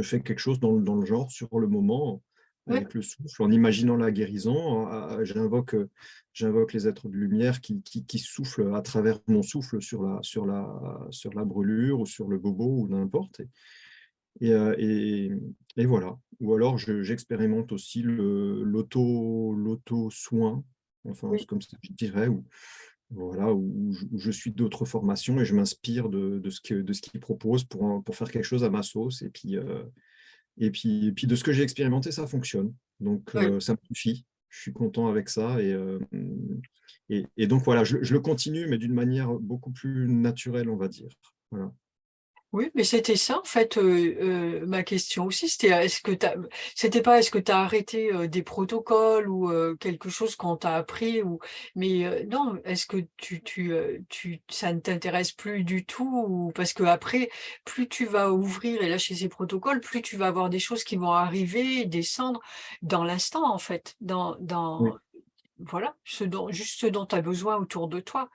fais quelque chose dans le genre sur le moment, avec d'accord, le souffle, en imaginant la guérison, j'invoque les êtres de lumière qui soufflent à travers mon souffle sur la brûlure ou sur le bobo ou n'importe et heu et et voilà. Ou alors j'expérimente aussi l'auto-soin, enfin, c'est oui, comme ça que je dirais, où voilà, où je suis d'autres formations et je m'inspire de ce qu'ils proposent pour faire quelque chose à ma sauce et puis de ce que j'ai expérimenté, ça fonctionne. Donc oui. ça me suffit. Je suis content avec ça et donc voilà, je le continue, mais d'une manière beaucoup plus naturelle, on va dire. Voilà. Oui, mais c'était ça en fait, ma question aussi, c'était, c'était pas est-ce que tu as arrêté, des protocoles ou, quelque chose qu'on t'a appris ou mais, non, est-ce que ça ne t'intéresse plus du tout ou parce que après, plus tu vas ouvrir et lâcher ces protocoles, plus tu vas avoir des choses qui vont arriver, descendre dans l'instant en fait, Oui, voilà, juste ce dont tu as besoin autour de toi.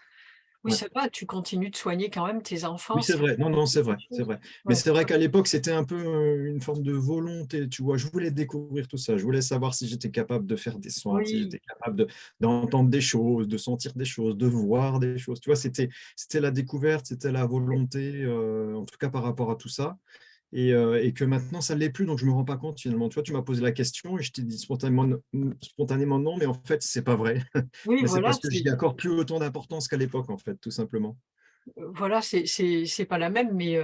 Oui, ça va, tu continues de soigner quand même tes enfants, Oui, c'est c'est vrai. Non, non, c'est quelque vrai, c'est chose. vrai. Mais Ouais, c'est vrai qu'à l'époque, c'était un peu une forme de volonté, tu vois. Je voulais découvrir tout ça. Je voulais savoir si j'étais capable de faire des soins, si oui, j'étais capable d'entendre des choses, de sentir des choses, de voir des choses. Tu vois, c'était la découverte, c'était la volonté, en tout cas par rapport à tout ça. Et que maintenant, ça ne l'est plus, donc je ne me rends pas compte finalement. Tu vois, tu m'as posé la question et je t'ai dit spontanément non, mais en fait, c'est pas vrai. oui, Mais c'est voilà, parce que j'y accorde plus autant d'importance qu'à l'époque, en fait, tout simplement. voilà, c'est pas la même, mais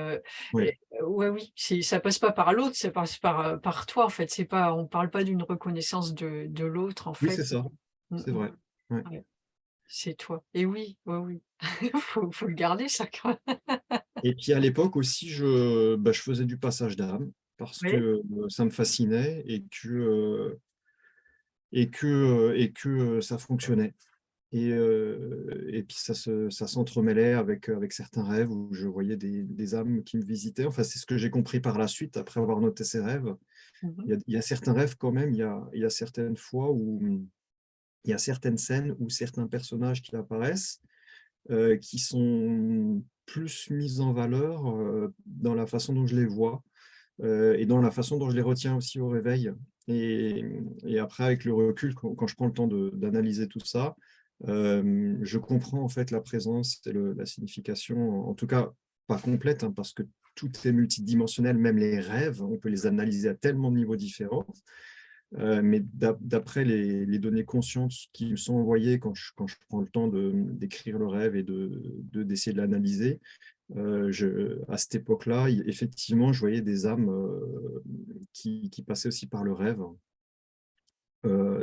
Oui, ouais, oui, ça passe pas par l'autre, ça passe par toi, en fait. C'est pas on parle pas d'une reconnaissance de l'autre, en oui, fait. c'est ça. Mmh C'est mh. vrai. Ouais. Ouais, c'est toi et oui, oui, oui. Faut le garder ça quand même. Et puis à l'époque aussi, je faisais du passage d'âme parce que Oui. ça me fascinait et que ça fonctionnait. Et puis ça s'entremêlait avec certains rêves où je voyais des âmes qui me visitaient. Enfin, c'est ce que j'ai compris par la suite, après avoir noté ces rêves. Mmh mh. Il y a certains rêves quand même, il y a certaines fois où il y a certaines scènes où certains personnages qui apparaissent, qui sont plus mis en valeur dans la façon dont je les vois et dans la façon dont je les retiens aussi au réveil. Et, et après, avec le recul, quand je prends le temps d'analyser tout ça, je comprends en fait la présence et la signification, en tout cas pas complète, hein, parce que tout est multidimensionnel, même les rêves, on peut les analyser à tellement de niveaux différents. Mais d'après les données conscientes qui me sont envoyées quand je prends le temps d'écrire le rêve et d'essayer de l'analyser, à cette époque-là, effectivement, je voyais des âmes qui passaient aussi par le rêve.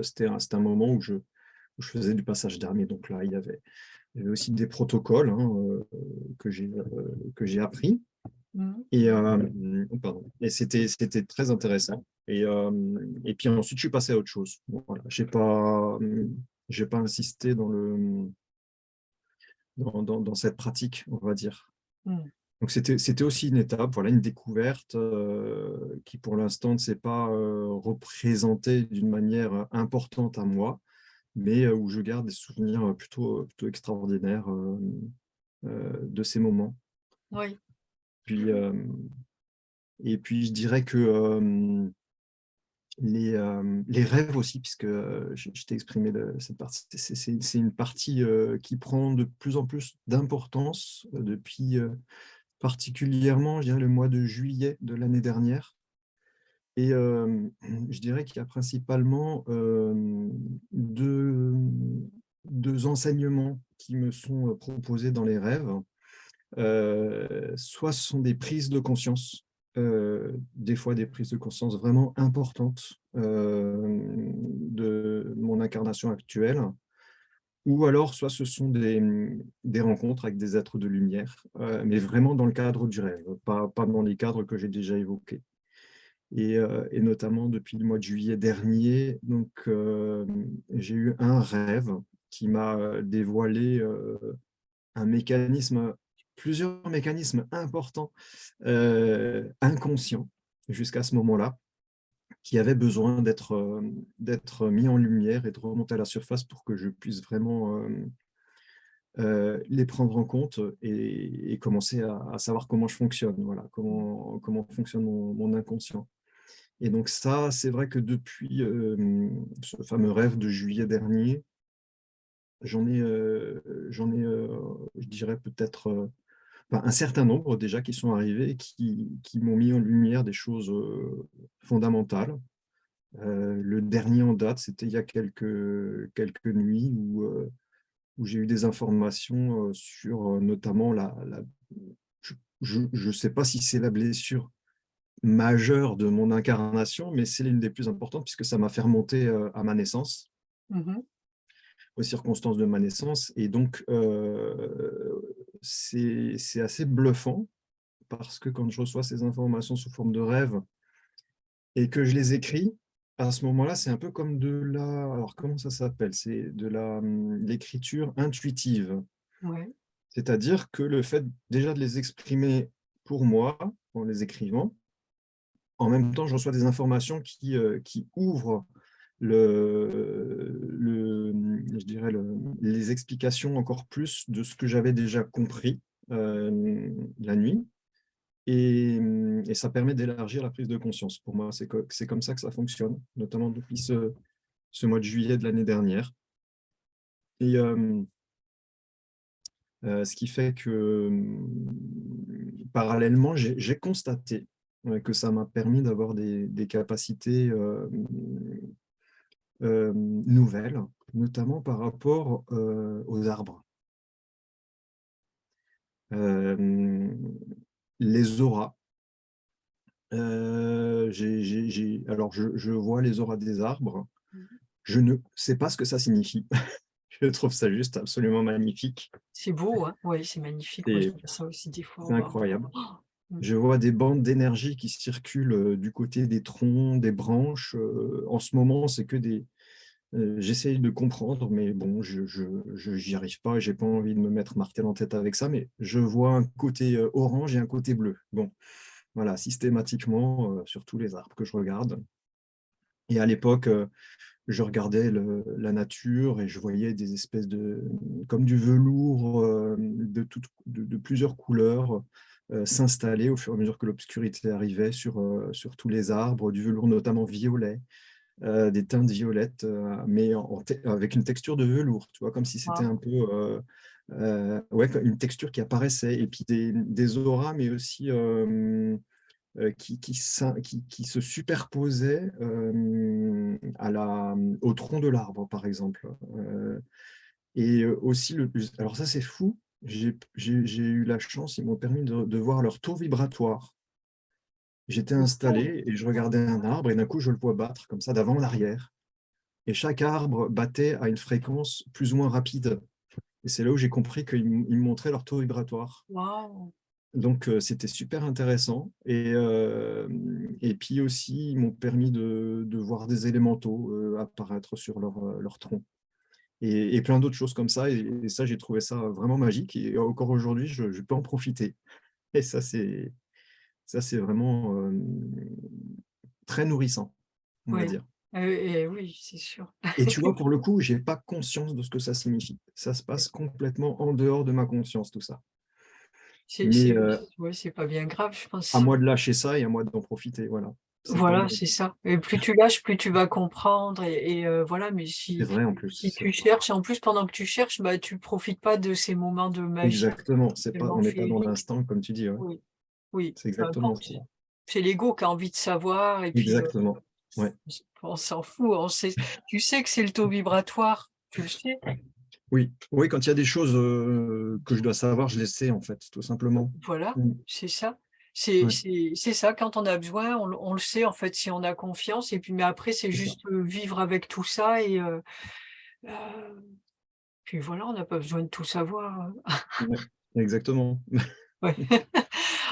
C'était un moment où je faisais du passage d'âme. Et donc là, il y avait aussi des protocoles hein, que j'ai appris. Mmh. Pardon. Et c'était très intéressant. Et puis ensuite, je suis passé à autre chose. Voilà. J'ai pas insisté dans cette pratique, on va dire. Mmh. Donc c'était aussi une étape, voilà, une découverte qui pour l'instant ne s'est pas représentée d'une manière importante à moi, mais où je garde des souvenirs plutôt extraordinaires de ces moments. Oui. Puis, et puis je dirais que les rêves aussi, puisque je t'ai exprimé cette partie, c'est une partie qui prend de plus en plus d'importance depuis particulièrement, je dirais, le mois de juillet de l'année dernière. Et je dirais qu'il y a principalement deux enseignements qui me sont proposés dans les rêves. Soit ce sont des prises de conscience, des fois des prises de conscience vraiment importantes de mon incarnation actuelle, ou alors soit ce sont des rencontres avec des êtres de lumière, mais vraiment dans le cadre du rêve, pas dans les cadres que j'ai déjà évoqués. Et notamment depuis le mois de juillet dernier, donc, j'ai eu un rêve qui m'a dévoilé un mécanisme, plusieurs mécanismes importants, inconscients jusqu'à ce moment-là, qui avaient besoin d'être mis en lumière et de remonter à la surface pour que je puisse vraiment les prendre en compte et commencer à savoir comment je fonctionne, voilà, comment fonctionne mon inconscient. Et donc ça, c'est vrai que depuis ce fameux rêve de juillet dernier, j'en ai je dirais peut-être enfin, un certain nombre déjà qui sont arrivés, qui m'ont mis en lumière des choses fondamentales. Le dernier en date, c'était il y a quelques nuits où j'ai eu des informations sur notamment je ne sais pas si c'est la blessure majeure de mon incarnation, mais c'est l'une des plus importantes puisque ça m'a fait remonter à ma naissance, Mmh mh. aux circonstances de ma naissance. Et donc, c'est assez bluffant parce que quand je reçois ces informations sous forme de rêve et que je les écris, à ce moment-là, c'est un peu comme alors comment ça s'appelle? C'est l'écriture intuitive. Ouais. C'est-à-dire que le fait déjà de les exprimer pour moi, en les écrivant, en même temps, je reçois des informations qui ouvrent le, je dirais, les explications encore plus de ce que j'avais déjà compris la nuit. Et ça permet d'élargir la prise de conscience. Pour moi, c'est comme ça que ça fonctionne, notamment depuis ce mois de juillet de l'année dernière. Et ce qui fait que, parallèlement, j'ai constaté que ça m'a permis d'avoir des capacités nouvelles, notamment par rapport aux arbres. Les auras. Alors, je vois les auras des arbres. Je ne sais pas ce que ça signifie. Je trouve ça juste absolument magnifique. C'est beau, hein? Oui, c'est magnifique. Moi, je Et vois ça aussi des fois au c'est bord de incroyable. mmh. Je vois des bandes d'énergie qui circulent du côté des troncs, des branches. En ce moment, c'est que des. J'essaye de comprendre, mais bon, j'y arrive pas. J'ai pas envie de me mettre martel en tête avec ça, mais je vois un côté orange et un côté bleu. Bon, voilà, systématiquement sur tous les arbres que je regarde. Et à l'époque, je regardais la nature et je voyais des espèces comme du velours de plusieurs couleurs s'installer au fur et à mesure que l'obscurité arrivait sur tous les arbres, du velours notamment violet, des teintes violettes, mais avec une texture de velours, tu vois, comme si c'était un Waouh! peu ouais, une texture qui apparaissait, et puis des auras, mais aussi qui se superposaient au tronc de l'arbre, par exemple. Et aussi, alors ça c'est fou, j'ai eu la chance, ils m'ont permis de voir leur taux vibratoire. J'étais installé et je regardais un arbre et d'un coup je le vois battre comme ça d'avant en arrière. Et chaque arbre battait à une fréquence plus ou moins rapide. Et c'est là où j'ai compris qu'ils me montraient leur taux vibratoire. Waouh! Donc, c'était super intéressant. Et puis aussi, ils m'ont permis de voir des élémentaux apparaître sur leur tronc. Et plein d'autres choses comme ça. Et ça, j'ai trouvé ça vraiment magique. Et encore aujourd'hui, je peux en profiter. Et ça, c'est vraiment très nourrissant, on va Oui, dire. et oui, c'est sûr. Et tu vois, pour le coup, j'ai pas conscience de ce que ça signifie. Ça se passe complètement en dehors de ma conscience, tout ça. Mais Ouais, c'est pas bien grave, je à pense. moi de lâcher ça et à moi d'en profiter, voilà. C'est pas Voilà, mon. c'est ça, et plus tu lâches, plus tu vas comprendre voilà, mais C'est si vrai en plus, si c'est tu vrai. cherches, en plus, pendant que tu cherches, bah, tu profites pas de ces moments de magie Exactement, tellement on n'est pas dans féeriques. l'instant comme tu dis, ouais. Oui, oui, C'est peu exactement importe. ça. C'est l'ego qui a envie de savoir et puis, Exactement, ouais. on s'en fout, on sait tu sais que c'est le taux vibratoire, tu le sais. Oui, oui, quand il y a des choses, que je dois savoir, je les sais en fait, tout simplement. Voilà, Mmh, c'est ça. C'est ouais, c'est c'est ça, quand on a besoin, on le sait en fait si on a confiance et puis mais après c'est c'est ça. juste, vivre avec tout ça heu, puis voilà, on n'a pas besoin de tout savoir, Ouais, exactement. Ouais.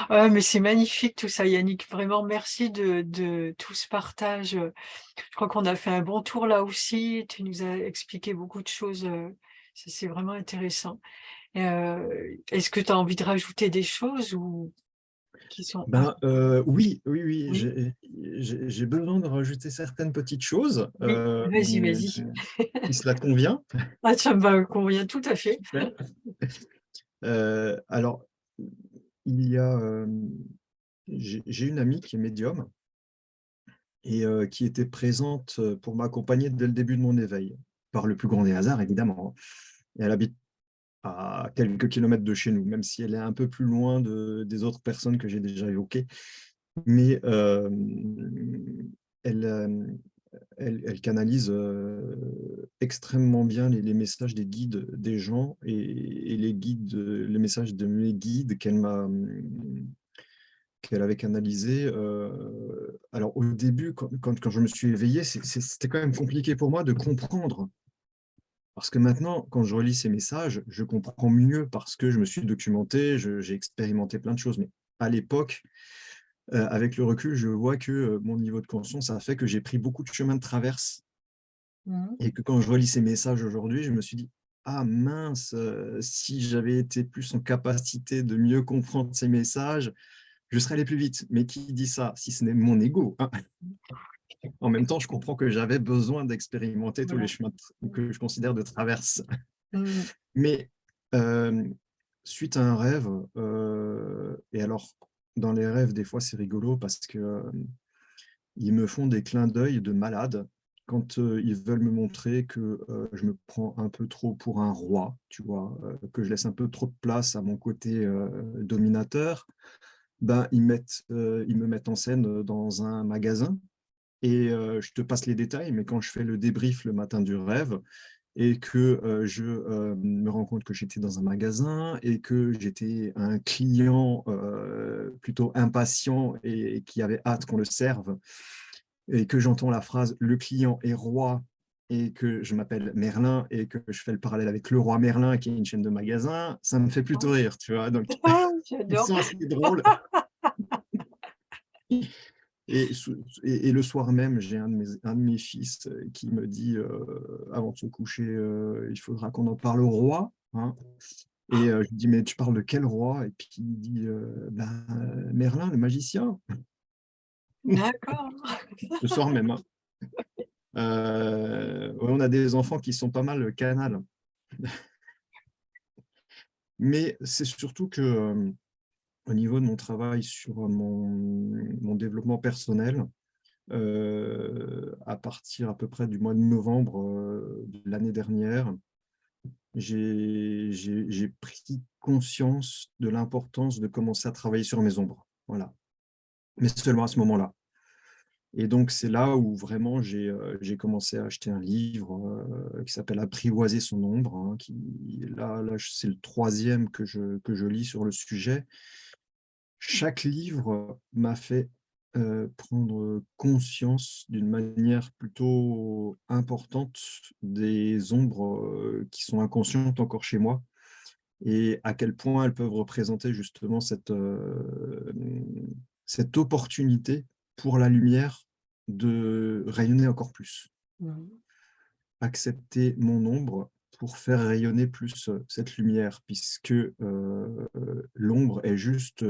Ouais, mais c'est magnifique tout ça Yannick, vraiment merci de tout ce partage, je crois qu'on a fait un bon tour là aussi, tu nous as expliqué beaucoup de choses, c'est vraiment intéressant. Est-ce que tu as envie de rajouter des choses ou qui sont Ben, oui, oui, oui, oui? j'ai besoin de rajouter certaines petites choses, Oui, vas-y, vas-y. si cela te convient. Ah, ça me convient tout à fait. Super. Alors, il y a, j'ai une amie qui est médium et qui était présente, pour m'accompagner dès le début de mon éveil, par le plus grand des hasards évidemment, hein. Et elle habite à quelques kilomètres de chez nous, même si elle est un peu plus loin des autres personnes que j'ai déjà évoquées. Mais elle, elle canalise extrêmement bien les messages des guides des gens et les messages de mes guides qu'elle avait canalisés. Alors au début, quand je me suis éveillé, c'était quand même compliqué pour moi de comprendre. Parce que maintenant, quand je relis ces messages, je comprends mieux parce que je me suis documenté, j'ai expérimenté plein de choses. Mais à l'époque, avec le recul, je vois que mon niveau de conscience a fait que j'ai pris beaucoup de chemins de traverse Mmh. et que quand je relis ces messages aujourd'hui, je me suis dit: «Ah mince, si j'avais été plus en capacité de mieux comprendre ces messages, je serais allé plus vite». Mais qui dit ça? Si ce n'est mon ego, hein. En même temps, je comprends que j'avais besoin d'expérimenter tous les Voilà. chemins que je considère de traverse. Mmh. Mais suite à un rêve, et alors dans les rêves, des fois, c'est rigolo parce que, ils me font des clins d'œil de malade quand, ils veulent me montrer que, je me prends un peu trop pour un roi, tu vois? Que je laisse un peu trop de place à mon côté, dominateur. Ben, ils me mettent en scène, dans un magasin et je te passe les détails, mais quand je fais le débrief le matin du rêve et que, me rends compte que j'étais dans un magasin et que j'étais un client, plutôt impatient et qui avait hâte qu'on le serve et que j'entends la phrase: «Le client est roi» et que je m'appelle Merlin et que je fais le parallèle avec Le Roi Merlin qui est une chaîne de magasins, ça me fait plutôt rire, tu vois? Donc Ah, ils j'adore. sont assez drôles. Et le soir même, j'ai un de mes fils, qui me dit, avant de se coucher, «Il faudra qu'on en parle au roi», hein, et je lui dis: «Mais tu parles de quel roi?» et puis il me dit, «Ben, Merlin, le magicien», D'accord. le soir même, hein. Ouais, on a des enfants qui sont pas mal, canals. Mais c'est surtout que, au niveau de mon travail sur, mon développement personnel, à partir à peu près du mois de novembre, de l'année dernière, j'ai pris conscience de l'importance de commencer à travailler sur mes ombres. Voilà, mais seulement à ce moment-là et donc c'est là où vraiment j'ai commencé à acheter un livre, qui s'appelle «Apprivoiser son ombre», hein, qui là, c'est le troisième que je lis sur le sujet. Chaque livre m'a fait, prendre conscience d'une manière plutôt importante des ombres, qui sont inconscientes encore chez moi et à quel point elles peuvent représenter justement cette opportunité pour la lumière de rayonner encore plus. Mmh. Accepter mon ombre pour faire rayonner plus, cette lumière puisque, l'ombre est juste,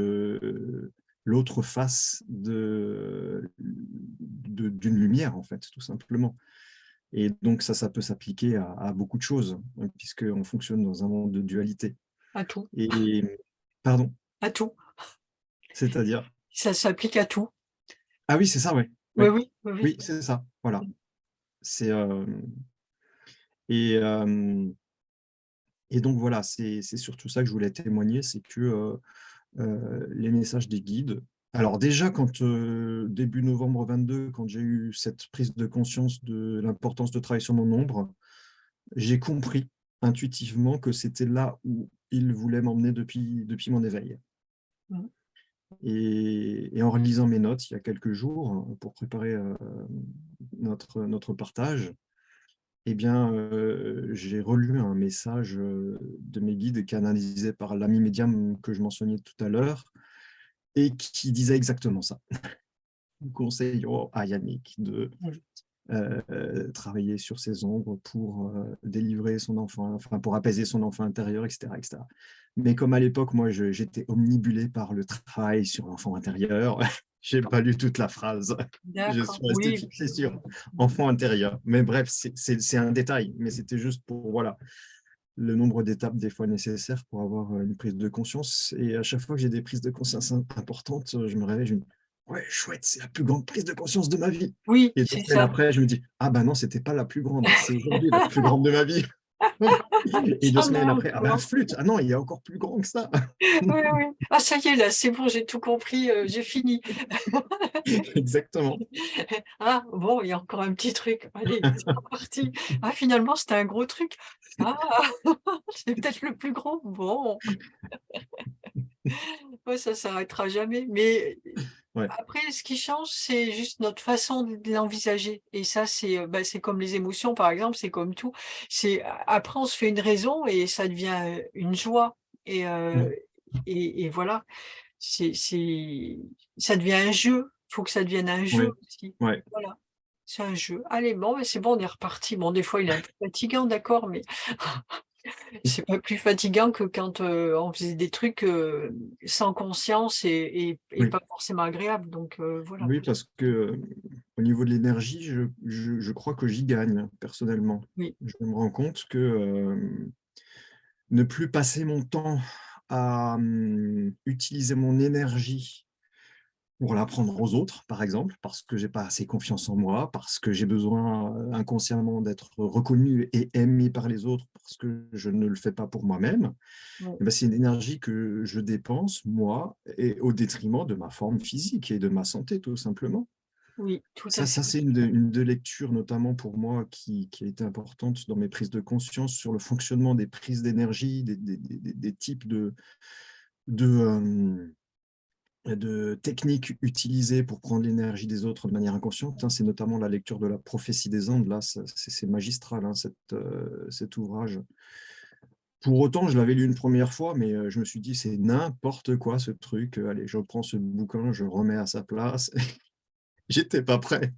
l'autre face d'une lumière, en fait, tout simplement et donc ça peut s'appliquer à beaucoup de choses, hein, puisqu'on fonctionne dans un monde de dualité À tout, et pardon? à tout. C'est-à-dire? Ça s'applique à tout. Ah oui, c'est ça, ouais. Oui, Oui. oui, oui, oui. Oui, c'est ça, voilà. Mmh. C'est, et hem et donc voilà, c'est surtout ça que je voulais témoigner, c'est que, les messages des guides alors déjà quand, début novembre 22, quand j'ai eu cette prise de conscience de l'importance de travailler sur mon ombre, j'ai compris intuitivement que c'était là où ils voulaient m'emmener depuis mon éveil Mmh. et en relisant mes notes il y a quelques jours, pour préparer, notre partage, eh bien, j'ai relu un message, de mes guides canalisé par l'ami médium que je mentionnais tout à l'heure et qui disait exactement ça. Nous conseillons à Yannick de, Mmh. travailler sur ses ombres pour, délivrer son enfant, enfin pour apaiser son enfant intérieur et cetera et cetera. Mais comme à l'époque, moi j'étais omnibulé par le travail sur l'enfant intérieur, j'ai pas lu toute la phrase. Je D'accord, suis resté oui. fixé sur Mmh. enfant intérieur. Mais bref, c'est un détail, mais c'était juste pour voilà, le nombre d'étapes des fois nécessaires pour avoir, une prise de conscience et à chaque fois que j'ai des prises de conscience importantes, je me réveille, je me dis: «Ouais, chouette, c'est la plus grande prise de conscience de ma vie» Oui, et 2 c'est semaines ça. après, je me dis: «Ah bah non, c'était pas la plus grande, c'est aujourd'hui la plus grande de ma vie» et 2 Il y en semaines a après: «Ah bah encore. flûte, ah non, il y a encore plus grand que ça». Oui, oui. Ah ça y est là, c'est bon, j'ai tout compris, j'ai fini. Exactement. Ah bon, il y a encore un petit truc. Allez, c'est reparti. Ah finalement, c'était un gros truc. Ah, c'est peut-être le plus gros. Bon, ouais, ça s'arrêtera jamais. Mais Ouais. après, ce qui change, c'est juste notre façon de l'envisager. Et ça, c'est bah, c'est comme les émotions, par exemple, c'est comme tout. C'est après, on se fait une raison et ça devient une joie. Et, Mmh. et voilà, ça devient un jeu. Il faut que ça devienne un jeu Oui. aussi. Ouais. Voilà. C'est un jeu. Allez, bon, bah, c'est bon, on est reparti. Bon, des fois, il est un peu fatigant, d'accord, mais c'est pas plus fatigant que quand, on faisait des trucs, sans conscience et Oui. pas forcément agréables, donc voilà. Oui, parce que, au niveau de l'énergie, je crois que j'y gagne, personnellement. Oui, Je me rends compte que ne plus passer mon temps à utiliser mon énergie pour l'apprendre aux autres, par exemple, parce que j'ai pas assez confiance en moi, parce que j'ai besoin inconsciemment d'être reconnu et aimé par les autres, parce que je ne le fais pas pour moi-même. oui, Eh ben, c'est une énergie que je dépense, moi, et au détriment de ma forme physique et de ma santé, tout simplement. oui, tout à Ça fait. c'est une des lectures, notamment pour moi, qui a été importante dans mes prises de conscience sur le fonctionnement des prises d'énergie, des types de, de techniques utilisées pour prendre l'énergie des autres de manière inconsciente, hein. C'est notamment la lecture de la prophétie des Andes. Là, c'est magistral, hein, cet ouvrage. Pour autant, je l'avais lu une première fois, mais je me suis dit, c'est n'importe quoi ce truc. Allez, je prends ce bouquin, je remets à sa place. J'étais pas prêt.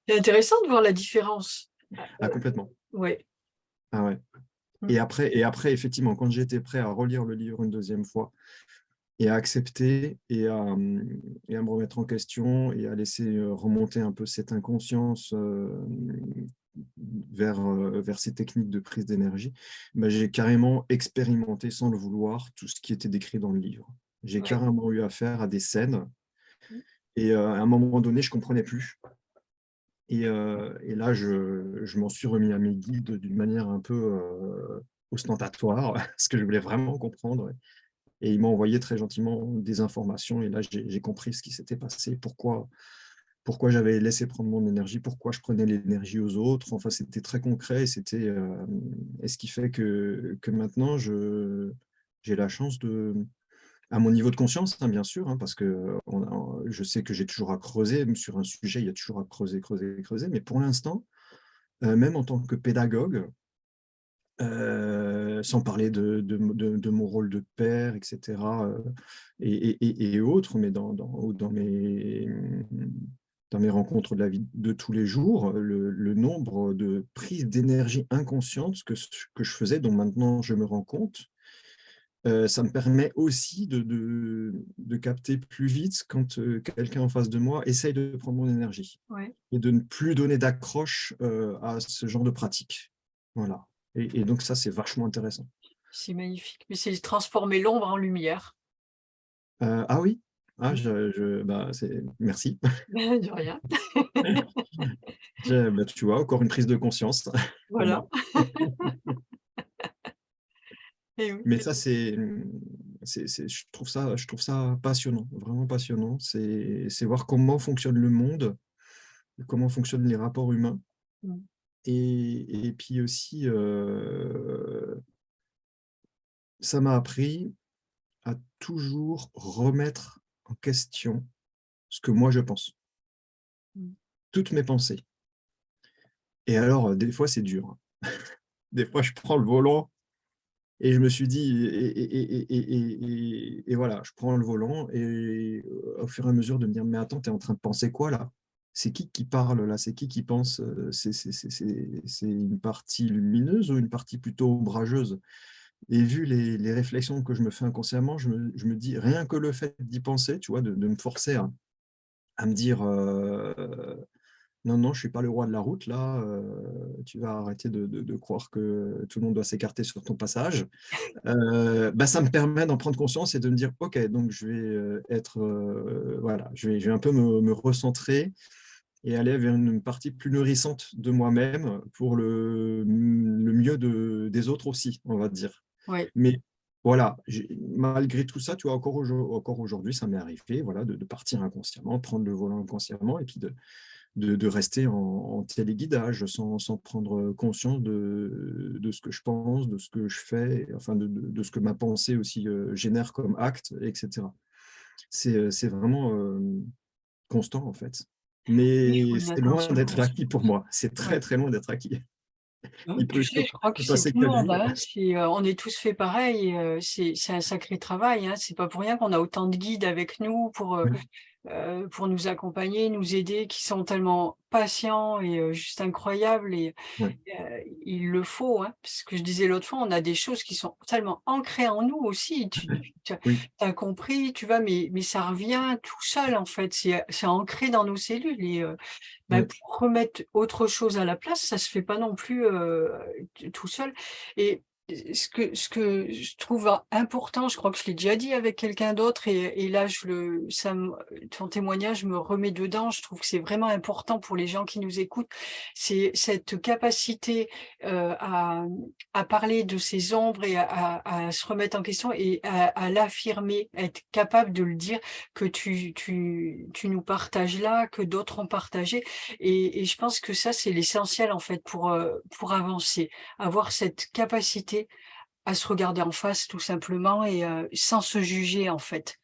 C'est intéressant de voir la différence. Ah, complètement. Ouais. Ah ouais. Mmh. Et après, effectivement, quand j'étais prêt à relire le livre une deuxième fois et à accepter et à me remettre en question et à laisser remonter un peu cette inconscience vers ces techniques de prise d'énergie, bah, j'ai carrément expérimenté sans le vouloir tout ce qui était décrit dans le livre. J'ai Ouais. carrément eu affaire à des scènes Mmh. et à un moment donné, je comprenais plus. Et là, je m'en suis remis à mes guides d'une manière un peu ostentatoire, parce que je voulais vraiment comprendre. Et il m'a envoyé très gentiment des informations. Et là, j'ai compris ce qui s'était passé, pourquoi j'avais laissé prendre mon énergie, pourquoi je prenais l'énergie aux autres. Enfin, c'était très concret. Et ce qui fait que maintenant, j'ai la chance à mon niveau de conscience, hein, bien sûr, hein, parce que je sais que j'ai toujours à creuser sur un sujet, il y a toujours à creuser, creuser, creuser. Mais pour l'instant, même en tant que pédagogue, sans parler de mon rôle de père, et cetera, et autres, mais dans mes rencontres de la vie de tous les jours, le nombre de prises d'énergie inconscientes que je faisais, dont maintenant je me rends compte, ça me permet aussi de capter plus vite quand, quelqu'un en face de moi essaye de prendre mon énergie Ouais. et de ne plus donner d'accroche, à ce genre de pratique. Voilà, et donc ça, c'est vachement intéressant. C'est magnifique. Mais c'est transformer l'ombre en lumière. Ah oui? Ah Mmh. bah, c'est merci. De rien. Bah, tu vois, encore une prise de conscience pour Voilà. moi. Et oui. Mais ça, je trouve ça passionnant, vraiment passionnant. C'est voir comment fonctionne le monde, comment fonctionnent les rapports humains. Mmh. Et puis aussi, ça m'a appris à toujours remettre en question ce que moi je pense, Mmh. toutes mes pensées. Et alors, des fois, c'est dur, hein. Des fois, je prends le volant et je me suis dit et voilà, je prends le volant et au fur et à mesure de me dire: «Mais attends, tu es en train de penser quoi là? C'est qui parle là? C'est qui pense? C'est une partie lumineuse ou une partie plutôt ombrageuse?» Et vu les réflexions que je me fais inconsciemment, je me dis rien que le fait d'y penser, tu vois, de me forcer à me dire, «Non, non, je suis pas le roi de la route là, tu vas arrêter de croire que tout le monde doit s'écarter sur ton passage». Bah, ça me permet d'en prendre conscience et de me dire: «OK, donc je vais, être, voilà, je vais un peu me recentrer et aller vers une partie plus nourrissante de moi-même pour le mieux des autres aussi», on va dire. Ouais. Mais voilà, malgré tout ça, tu vois, encore aujourd'hui, ça m'est arrivé, voilà, de partir inconsciemment, prendre le volant inconsciemment et puis de rester en téléguidage sans prendre conscience de ce que je pense, de ce que je fais, enfin de ce que ma pensée aussi, génère comme acte et cetera. C'est vraiment, constant en fait. Oui, il Mais faut de c'est loin l'attention d'être pour ça. acquis pour moi. C'est très, Ouais. très loin d'être acquis. Il Tu peut sais, je crois que se c'est passer tout le qu'à monde, lui. hein. On est tous faits pareil, c'est un sacré travail, hein. C'est pas pour rien qu'on a autant de guides avec nous pour nous accompagner, nous aider, qui sont tellement patient et juste incroyable et Ouais, il le faut, hein. Parce que je disais l'autre fois, on a des choses qui sont tellement ancrées en nous aussi. Tu oui, as compris, tu vois? Mais ça revient tout seul, en fait. C'est ancré dans nos cellules et bah, ouais. pour remettre autre chose à la place, ça se fait pas non plus, tout seul et ce que je trouve important, je crois que je l'ai déjà dit avec quelqu'un d'autre et là ton témoignage me remet dedans. Je trouve que c'est vraiment important pour les gens qui nous écoutent. C'est cette capacité, à parler de ses ombres et à se remettre en question et à l'affirmer, être capable de le dire que tu nous partages là, que d'autres ont partagé et je pense que ça, c'est l'essentiel en fait pour avancer. Avoir cette capacité à se regarder en face tout simplement et sans se juger en fait.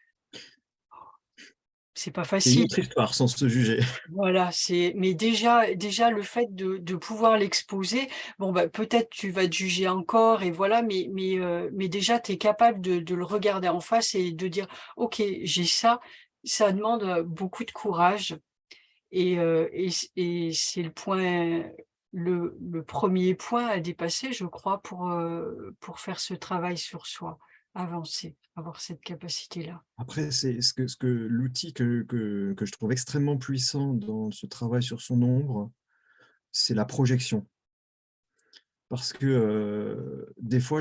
C'est pas C'est une facile. autre histoire sans se juger. Voilà, mais déjà le fait de pouvoir l'exposer, bon, bah, peut-être tu vas te juger encore et voilà, mais déjà tu es capable de le regarder en face et de dire: «OK, j'ai ça». Ça demande, beaucoup de courage et c'est le 1er point à dépasser, je crois, pour faire ce travail sur soi, avancer, avoir cette capacité-là. Après, c'est ce que l'outil que je trouve extrêmement puissant dans ce travail sur son ombre, c'est la projection. Parce que, des fois,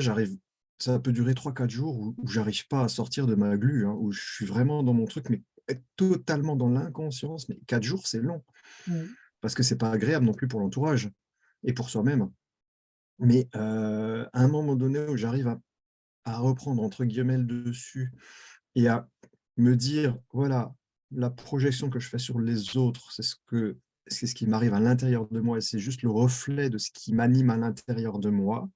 ça peut durer 3 4 jours où j'arrive pas à sortir de ma glu, hein, où je suis vraiment dans mon truc, mais totalement dans l'inconscience, mais 4 jours, c'est long. Mmh. Parce que c'est pas agréable non plus pour l'entourage et pour soi-même. Mais, à un moment donné où j'arrive à «reprendre» entre guillemets «le dessus» et à me dire: «Voilà, la projection que je fais sur les autres, c'est ce qui m'arrive à l'intérieur de moi et c'est juste le reflet de ce qui m'anime à l'intérieur de moi,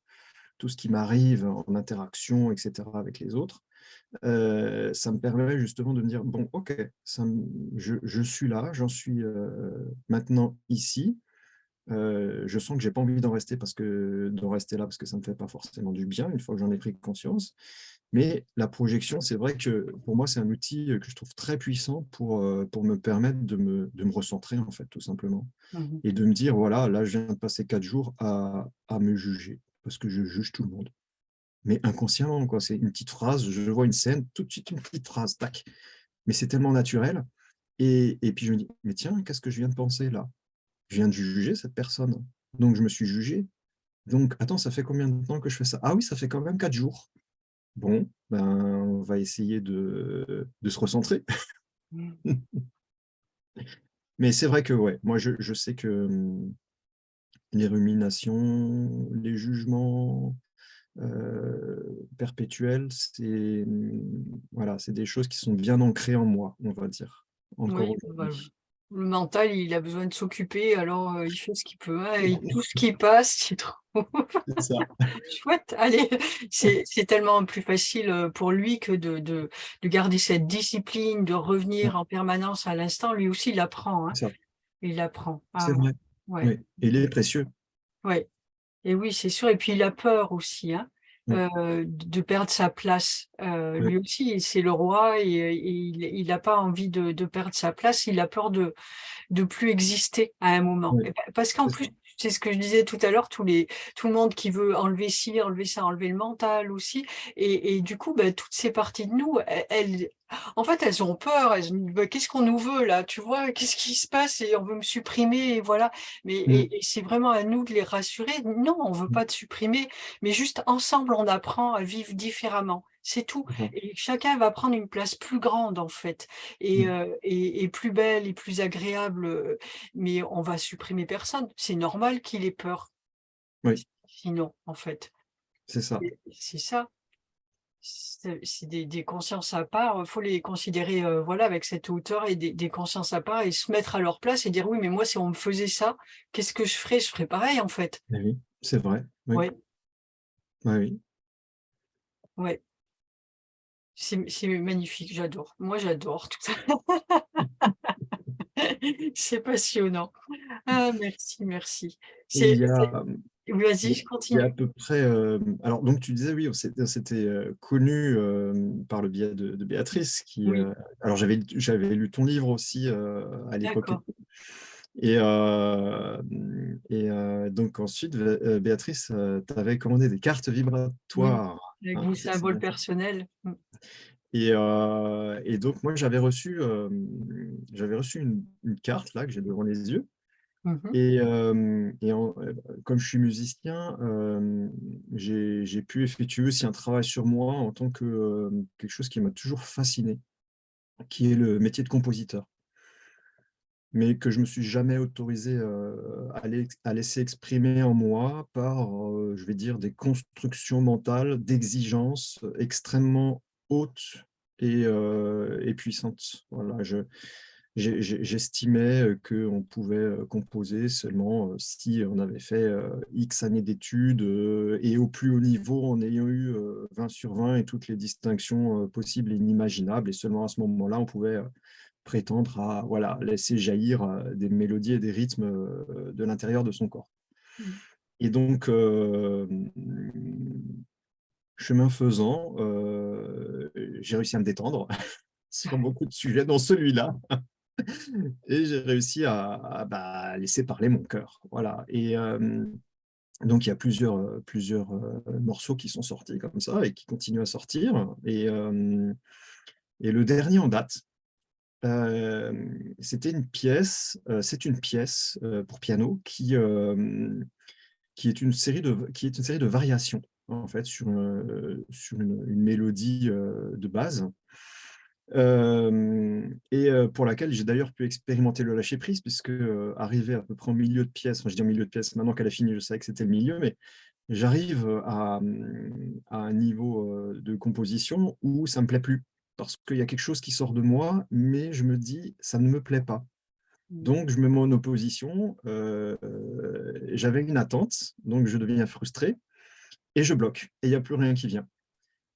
tout ce qui m'arrive en interaction et cetera avec les autres». Ça me permet justement de me dire: «Bon, OK, je suis là, j'en suis, maintenant ici». Je sens que j'ai pas envie d'en rester là parce que ça me fait pas forcément du bien, une fois que j'en ai pris conscience. Mais la projection, c'est vrai que pour moi, c'est un outil, que je trouve très puissant pour me permettre de me recentrer, en fait, tout simplement Mmh mh. et de me dire: «Voilà, là, je viens de passer 4 jours à me juger», parce que je juge tout le monde. Mais inconsciemment, quoi, c'est une petite phrase, je vois une scène, tout de suite une petite phrase, tac. Mais c'est tellement naturel et puis je me dis: «Mais tiens, qu'est-ce que je viens de penser là? Je viens de juger cette personne, donc je me suis jugé. Donc attends, ça fait combien de temps que je fais ça? Ah oui, ça fait quand même 4 jours. Bon, ben, on va essayer de se recentrer». Mmh. Mais c'est vrai que ouais, moi je sais que, les ruminations, les jugements, perpétuels, voilà, c'est des choses qui sont bien ancrées en moi, on va dire, encore Oui, bah, aujourd'hui. le mental, il a besoin de s'occuper, alors, il fait ce qu'il peut, hein et tout ce qui passe, il trouve C'est ça, chouette, allez, c'est tellement plus facile, pour lui que de garder cette discipline, de ouais, revenir en permanence à l'instant. Lui aussi, il apprend, hein, c'est ça, il apprend. c'est Ah vrai. ouais, Oui, et il est précieux. ouais. Et oui, c'est sûr et puis il a peur aussi, hein, Ouais, de perdre sa place. ouais, Lui aussi, c'est le roi et il a pas envie de perdre sa place, il a peur de plus exister à un moment. ouais, Et parce qu'en c'est ça, plus, c'est ce que je disais tout à l'heure, tout le monde qui veut enlever ci, enlever ça, enlever le mental aussi et du coup, bah, toutes ces parties de nous, elles en fait, elles ont peur, elles se disent: «Bah, qu'est-ce qu'on nous veut là?» Tu vois? «Qu'est-ce qui se passe?» et on veut me supprimer et voilà. Mais mmh, c'est vraiment à nous de les rassurer. Non, on veut mmh, pas te supprimer, mais juste ensemble, on apprend à vivre différemment. C'est tout c'est ça, et chacun va prendre une place plus grande en fait mmh, et plus belle et plus agréable, mais on va supprimer personne. C'est normal qu'il ait peur, oui, sinon, en fait. c'est ça. C'est ça. C'est des consciences à part, faut les considérer, voilà, avec cette hauteur et des consciences à part et se mettre à leur place et dire: «Oui, mais moi, si on me faisait ça, qu'est-ce que je ferais?» Je ferais pareil, en fait. Eh oui, c'est vrai, oui, Ouais, oui, oui. ouais. C'est magnifique, j'adore. Moi, j'adore tout ça. C'est passionnant. Ah merci, merci. Et il C'est y c'est a, vas-y, je il y a à continue. peu près, alors donc tu disais oui, on s'était, connus, par le biais de Béatrice qui, Oui, alors j'avais lu ton livre aussi, à l'époque et d'accord. tout Donc ensuite, Béatrice, tu avais commandé des cartes Oui, vibratoires. avec Hein, vos c'est symboles bien ça. personnels. Et donc moi, j'avais reçu une carte là que j'ai devant les yeux. Mhm. Comme je suis musicien, j'ai pu effectuer aussi un travail sur moi en tant que quelque chose qui m'a toujours fasciné, qui est le métier de compositeur, mais que je me suis jamais autorisé à laisser exprimer en moi par, je vais dire, des constructions mentales, d'exigences extrêmement hautes et puissantes. Voilà, j'estimais qu'on pouvait composer seulement si on avait fait X années d'études et au plus haut niveau en ayant eu 20 sur 20 et toutes les distinctions possibles et inimaginables. Et seulement à ce moment-là, on pouvait prétendre à voilà, laisser jaillir des mélodies et des rythmes de l'intérieur de son corps. Mhm. Et donc, chemin faisant, j'ai réussi à me détendre sur beaucoup de sujets, dans celui-là. Et j'ai réussi à laisser parler mon cœur. Voilà. Donc, il y a plusieurs morceaux qui sont sortis comme ça et qui continuent à sortir. Et le dernier en date, c'est une pièce pour piano qui est une série de variations en fait sur une mélodie de base pour laquelle j'ai d'ailleurs pu expérimenter le lâcher-prise, puisque arrivé à peu près au milieu de pièce, enfin je dis au milieu de pièce, maintenant qu'elle a fini, je savais que c'était le milieu, mais j'arrive à un niveau de composition où ça ne me plaît plus, parce qu'il y a quelque chose qui sort de moi, mais je me dis, ça ne me plaît pas. Donc je me mets en opposition, j'avais une attente, donc je deviens frustré, et je bloque, et il n'y a plus rien qui vient.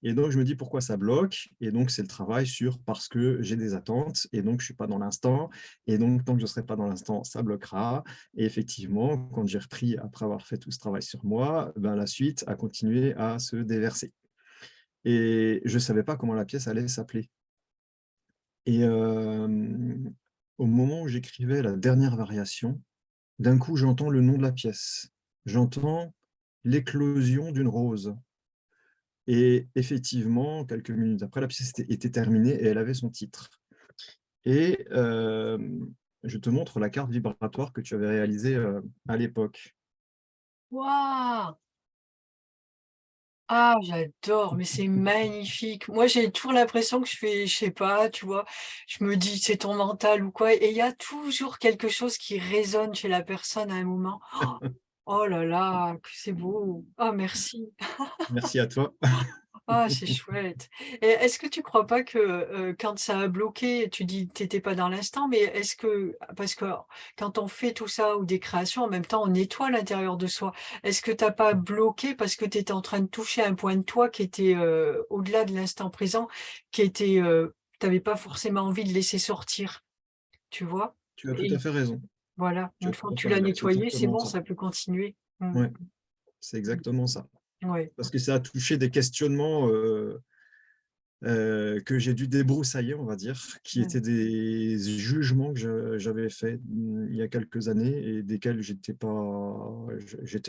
Et donc, je me dis pourquoi ça bloque. Et donc, c'est le travail sur parce que j'ai des attentes et donc je ne suis pas dans l'instant. Et donc, tant que je ne serai pas dans l'instant, ça bloquera. Et effectivement, quand j'ai repris, après avoir fait tout ce travail sur moi, ben, la suite a continué à se déverser. Et je ne savais pas comment la pièce allait s'appeler. Et au moment où j'écrivais la dernière variation, d'un coup, j'entends le nom de la pièce. J'entends l'éclosion d'une rose. Et effectivement, quelques minutes après, la pièce était terminée et elle avait son titre. Et je te montre la carte vibratoire que tu avais réalisée à l'époque. Waouh! Ah, j'adore, mais c'est magnifique. Moi, j'ai toujours l'impression que je fais, je sais pas, tu vois, je me dis c'est ton mental ou quoi, et il y a toujours quelque chose qui résonne chez la personne à un moment. Oh là là, que c'est beau. Ah, merci. Merci à toi. Ah, c'est chouette. Et est-ce que tu crois pas que quand ça a bloqué, tu dis que tu étais pas dans l'instant, mais est-ce que, parce que quand on fait tout ça ou des créations, en même temps, on nettoie l'intérieur de soi. Est-ce que t'as pas bloqué parce que tu étais en train de toucher un point de toi qui était au-delà de l'instant présent, qui était, t'avais pas forcément envie de laisser sortir, tu vois? Tu as tout à Et fait raison. voilà, Tu une as fois tout que à tu fait l'as raison. C'est nettoyé, c'est exactement bon, ça. ça peut continuer. Ouais, c'est exactement ça. Ouais. Parce que ça a touché des questionnements que j'ai dû débroussailler, on va dire, qui étaient des jugements que j'avais faits il y a quelques années et desquels j'étais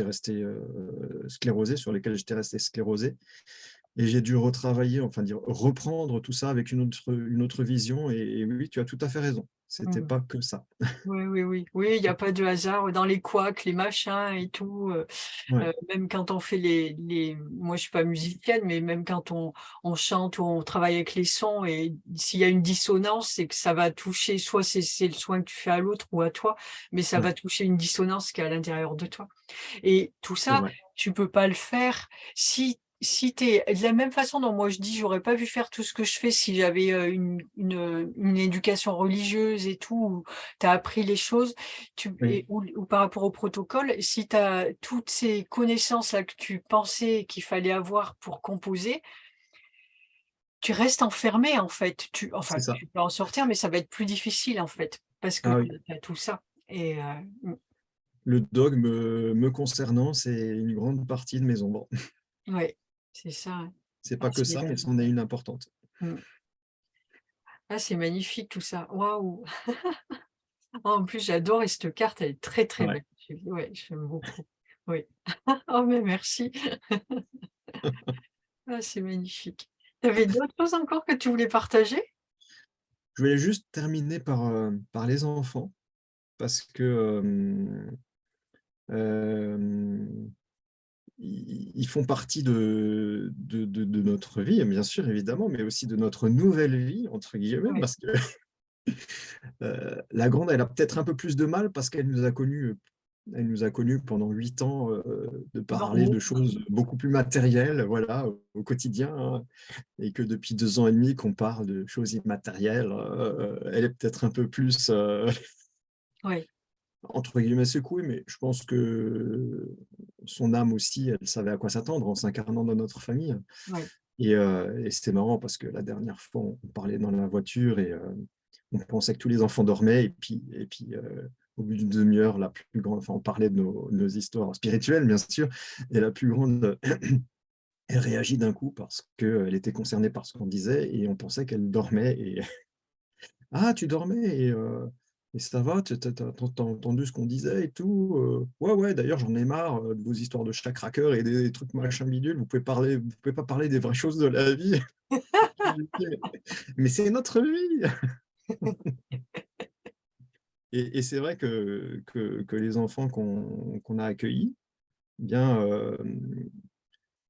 resté sclérosé, sur lesquels j'étais resté sclérosé. Et j'ai dû retravailler, enfin dire, reprendre tout ça avec une autre vision. Et oui, tu as tout à fait raison. C'était Mm. pas que ça. Oui, oui, oui. Oui, il y a pas de hasard dans les couacs, les machins et tout, Ouais, même quand on fait les moi, je suis pas musicienne, mais même quand on chante ou on travaille avec les sons et s'il y a une dissonance, c'est que ça va toucher soit c'est le soin que tu fais à l'autre ou à toi, mais ça ouais, va toucher une dissonance qui est à l'intérieur de toi. Et tout c'est ça, vrai. tu peux pas le faire si tu es de la même façon dont moi je dis: «J'aurais pas pu faire tout ce que je fais si j'avais, une éducation religieuse et tout, où tu as appris les choses», Oui, ou par rapport au protocole, si tu as toutes ces connaissances-là que tu pensais qu'il fallait avoir pour composer, tu restes enfermé en fait. c'est Enfin, ça. tu peux en sortir, mais ça va être plus difficile en fait, parce que Ah tu oui. as tout ça et Le dogme me concernant, c'est une grande partie de mes ombres. ouais, c'est ça, hein. C'est Ah, pas que ça, mais c'en est une importante. mmh. Ah, c'est magnifique tout ça. Waouh! En plus, j'adore et cette carte, elle est très, très Ouais. belle. Ouais, j'aime beaucoup. Oui. Oh mais merci. Ah, c'est magnifique. Tu avais d'autres choses encore que tu voulais partager? Je voulais juste terminer par les enfants parce que, hem, ils font partie de notre vie, bien sûr, évidemment, mais aussi de notre «nouvelle vie» entre guillemets Ouais. parce que, la grande, elle a peut-être un peu plus de mal parce elle nous a connus pendant 8 ans, de parler de Normaux. choses beaucoup plus matérielles, voilà, au quotidien, hein, et que depuis 2 ans et demi qu'on parle de choses immatérielles, elle est peut-être un peu plus, Ouais, entre guillemets «secouée», mais je pense que son âme aussi, elle savait à quoi s'attendre en s'incarnant dans notre famille. ouais, Et c'était marrant parce que la dernière fois, on parlait dans la voiture et on pensait que tous les enfants dormaient et puis, au bout d'une demi-heure, la plus grande, enfin, on parlait de nos histoires spirituelles, bien sûr, et la plus grande, elle réagit d'un coup parce qu'elle était concernée par ce qu'on disait et on pensait qu'elle dormait et «Ah, tu dormais et ça va? Tu as entendu ce qu'on disait et tout? Ouais, ouais, d'ailleurs, j'en ai marre, de vos histoires de chat craqueur et des trucs machin bidule. Vous pouvez pas parler des vraies choses de la vie?» Je lui dis: «Mais c'est notre vie!» Et c'est vrai que les enfants qu'on a accueillis, eh bien,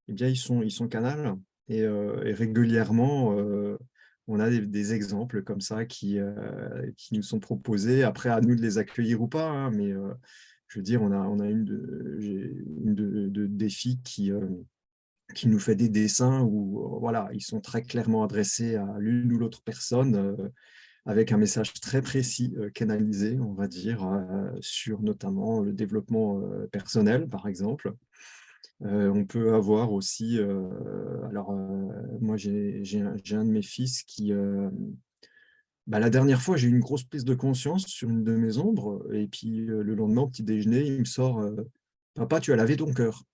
eh bien, ils sont canals et régulièrement, on a des exemples comme ça qui nous sont proposés. Après, à nous de les accueillir ou pas, hein, mais je veux dire, j'ai une de des filles qui nous fait des dessins où, voilà, ils sont très clairement adressés à l'une ou l'autre personne, avec un message très précis, canalisé, on va dire, sur notamment le développement, personnel, par exemple. On peut avoir aussi, alors, moi j'ai un de mes fils qui, bah, la dernière fois, j'ai eu une grosse prise de conscience sur une de mes ombres et puis, le lendemain au petit déjeuner, il me sort, «Papa, tu as lavé ton cœur».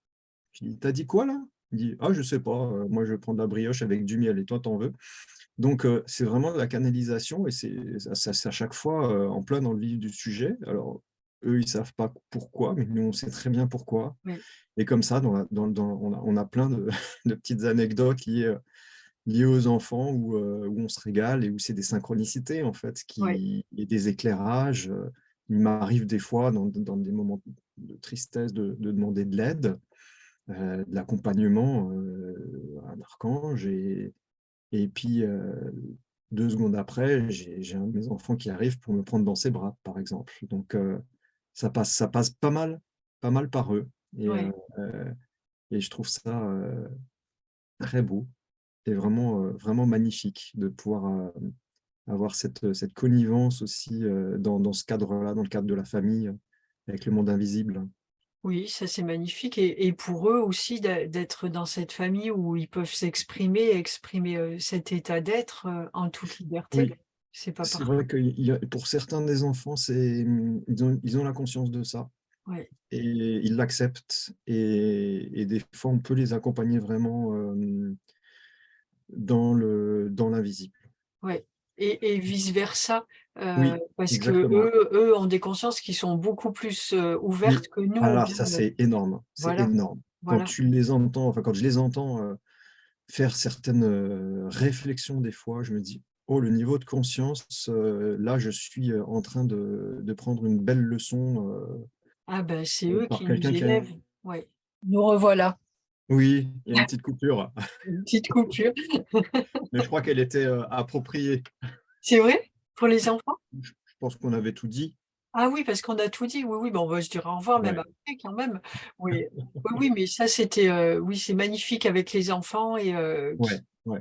Je dis: «Tu as dit quoi là?» Il dit: «Ah je sais pas, moi je prends de la brioche avec du miel et toi tu en veux?» Donc, c'est vraiment de la canalisation et c'est à chaque fois, en plein dans le vif du sujet. Alors, eux, ils savent pas pourquoi, mais nous, on sait très bien pourquoi. ouais, Et comme ça, on a plein de de petites anecdotes liées aux enfants où on se régale et où c'est des synchronicités, en fait, ouais, qui et des éclairages. Il m'arrive des fois dans des moments de tristesse de demander de l'aide, de l'accompagnement, à un archange et puis, 2 secondes après, j'ai un de mes enfants qui arrive pour me prendre dans ses bras, par exemple. Donc, ça passe pas mal par eux ouais. et je trouve ça, très beau et vraiment, vraiment magnifique de pouvoir, avoir cette connivence aussi, dans ce cadre-là, dans le cadre de la famille, avec le monde invisible. Oui, ça c'est magnifique et pour eux aussi d'être dans cette famille où ils peuvent s'exprimer, exprimer, cet état d'être, en toute liberté. Oui, C'est pas c'est partout. vrai qu'il y a pour certains des enfants, ils ont la conscience de ça. Ouais, Et ils l'acceptent et des fois, on peut les accompagner vraiment, dans l'invisible. ouais et vice versa, Oui, parce que exactement. eux ont des consciences qui sont beaucoup plus, Oui, ouvertes que nous, alors bien, ça, c'est énorme, c'est voilà, énorme. Quand voilà, tu les entends, enfin, quand je les entends, faire certaines, réflexions des fois, je me dis: «Oh, le niveau de conscience, là, je suis, en train de prendre une belle leçon, ah ben, c'est eux par qui nous quelqu'un qui a» élèvent, ouais. Nous revoilà, oui, il y a une petite coupure, une petite coupure. mais je crois qu'elle était, appropriée. C'est vrai? Pour les enfants? Je pense qu'on avait tout dit. Ah oui, parce qu'on a tout dit, oui, oui, bon, on va se dire au revoir même Ouais. après quand même. Oui, oui, oui, mais ça c'était, oui, c'est magnifique avec les enfants et Ouais, ouais.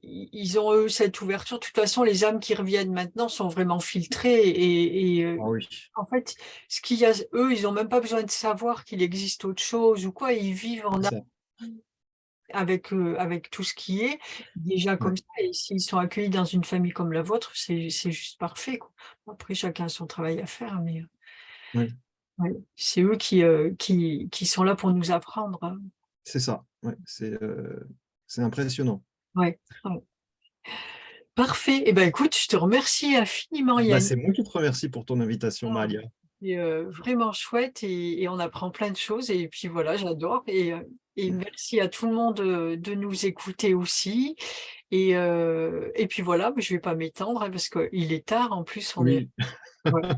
ils ont eux cette ouverture. De toute façon, les âmes qui reviennent maintenant sont vraiment filtrées Ah oui, en fait, ce qu'il y a eux, ils ont même pas besoin de savoir qu'il existe autre chose ou quoi, ils vivent en c'est ça. harmonie avec tout ce qui est déjà Ouais, comme ça et s'ils sont accueillis dans une famille comme la vôtre, c'est juste parfait, quoi. Après chacun a son travail à faire, mais oui, ouais, c'est eux qui sont là pour nous apprendre, hein. c'est ça. Ouais, c'est impressionnant. Ouais, ouais. Parfait. Eh ben, écoute, je te remercie infiniment, Bah, Yannick. c'est moi qui te remercie pour ton invitation, Malia. C'est vraiment chouette et on apprend plein de choses. Et puis voilà, j'adore. Et merci à tout le monde de nous écouter aussi. Et puis voilà, je vais pas m'étendre hein, parce qu'il est tard. En plus, on est. Oui, Voilà.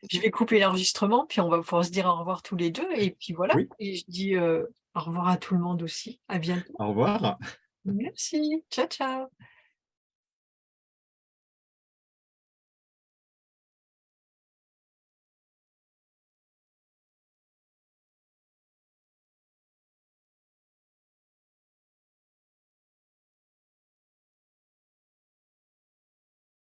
Je vais couper l'enregistrement, puis on va pouvoir se dire au revoir tous les deux. Et puis voilà. oui, Et je dis au revoir à tout le monde aussi. À bientôt. au revoir. Merci. Ciao, ciao.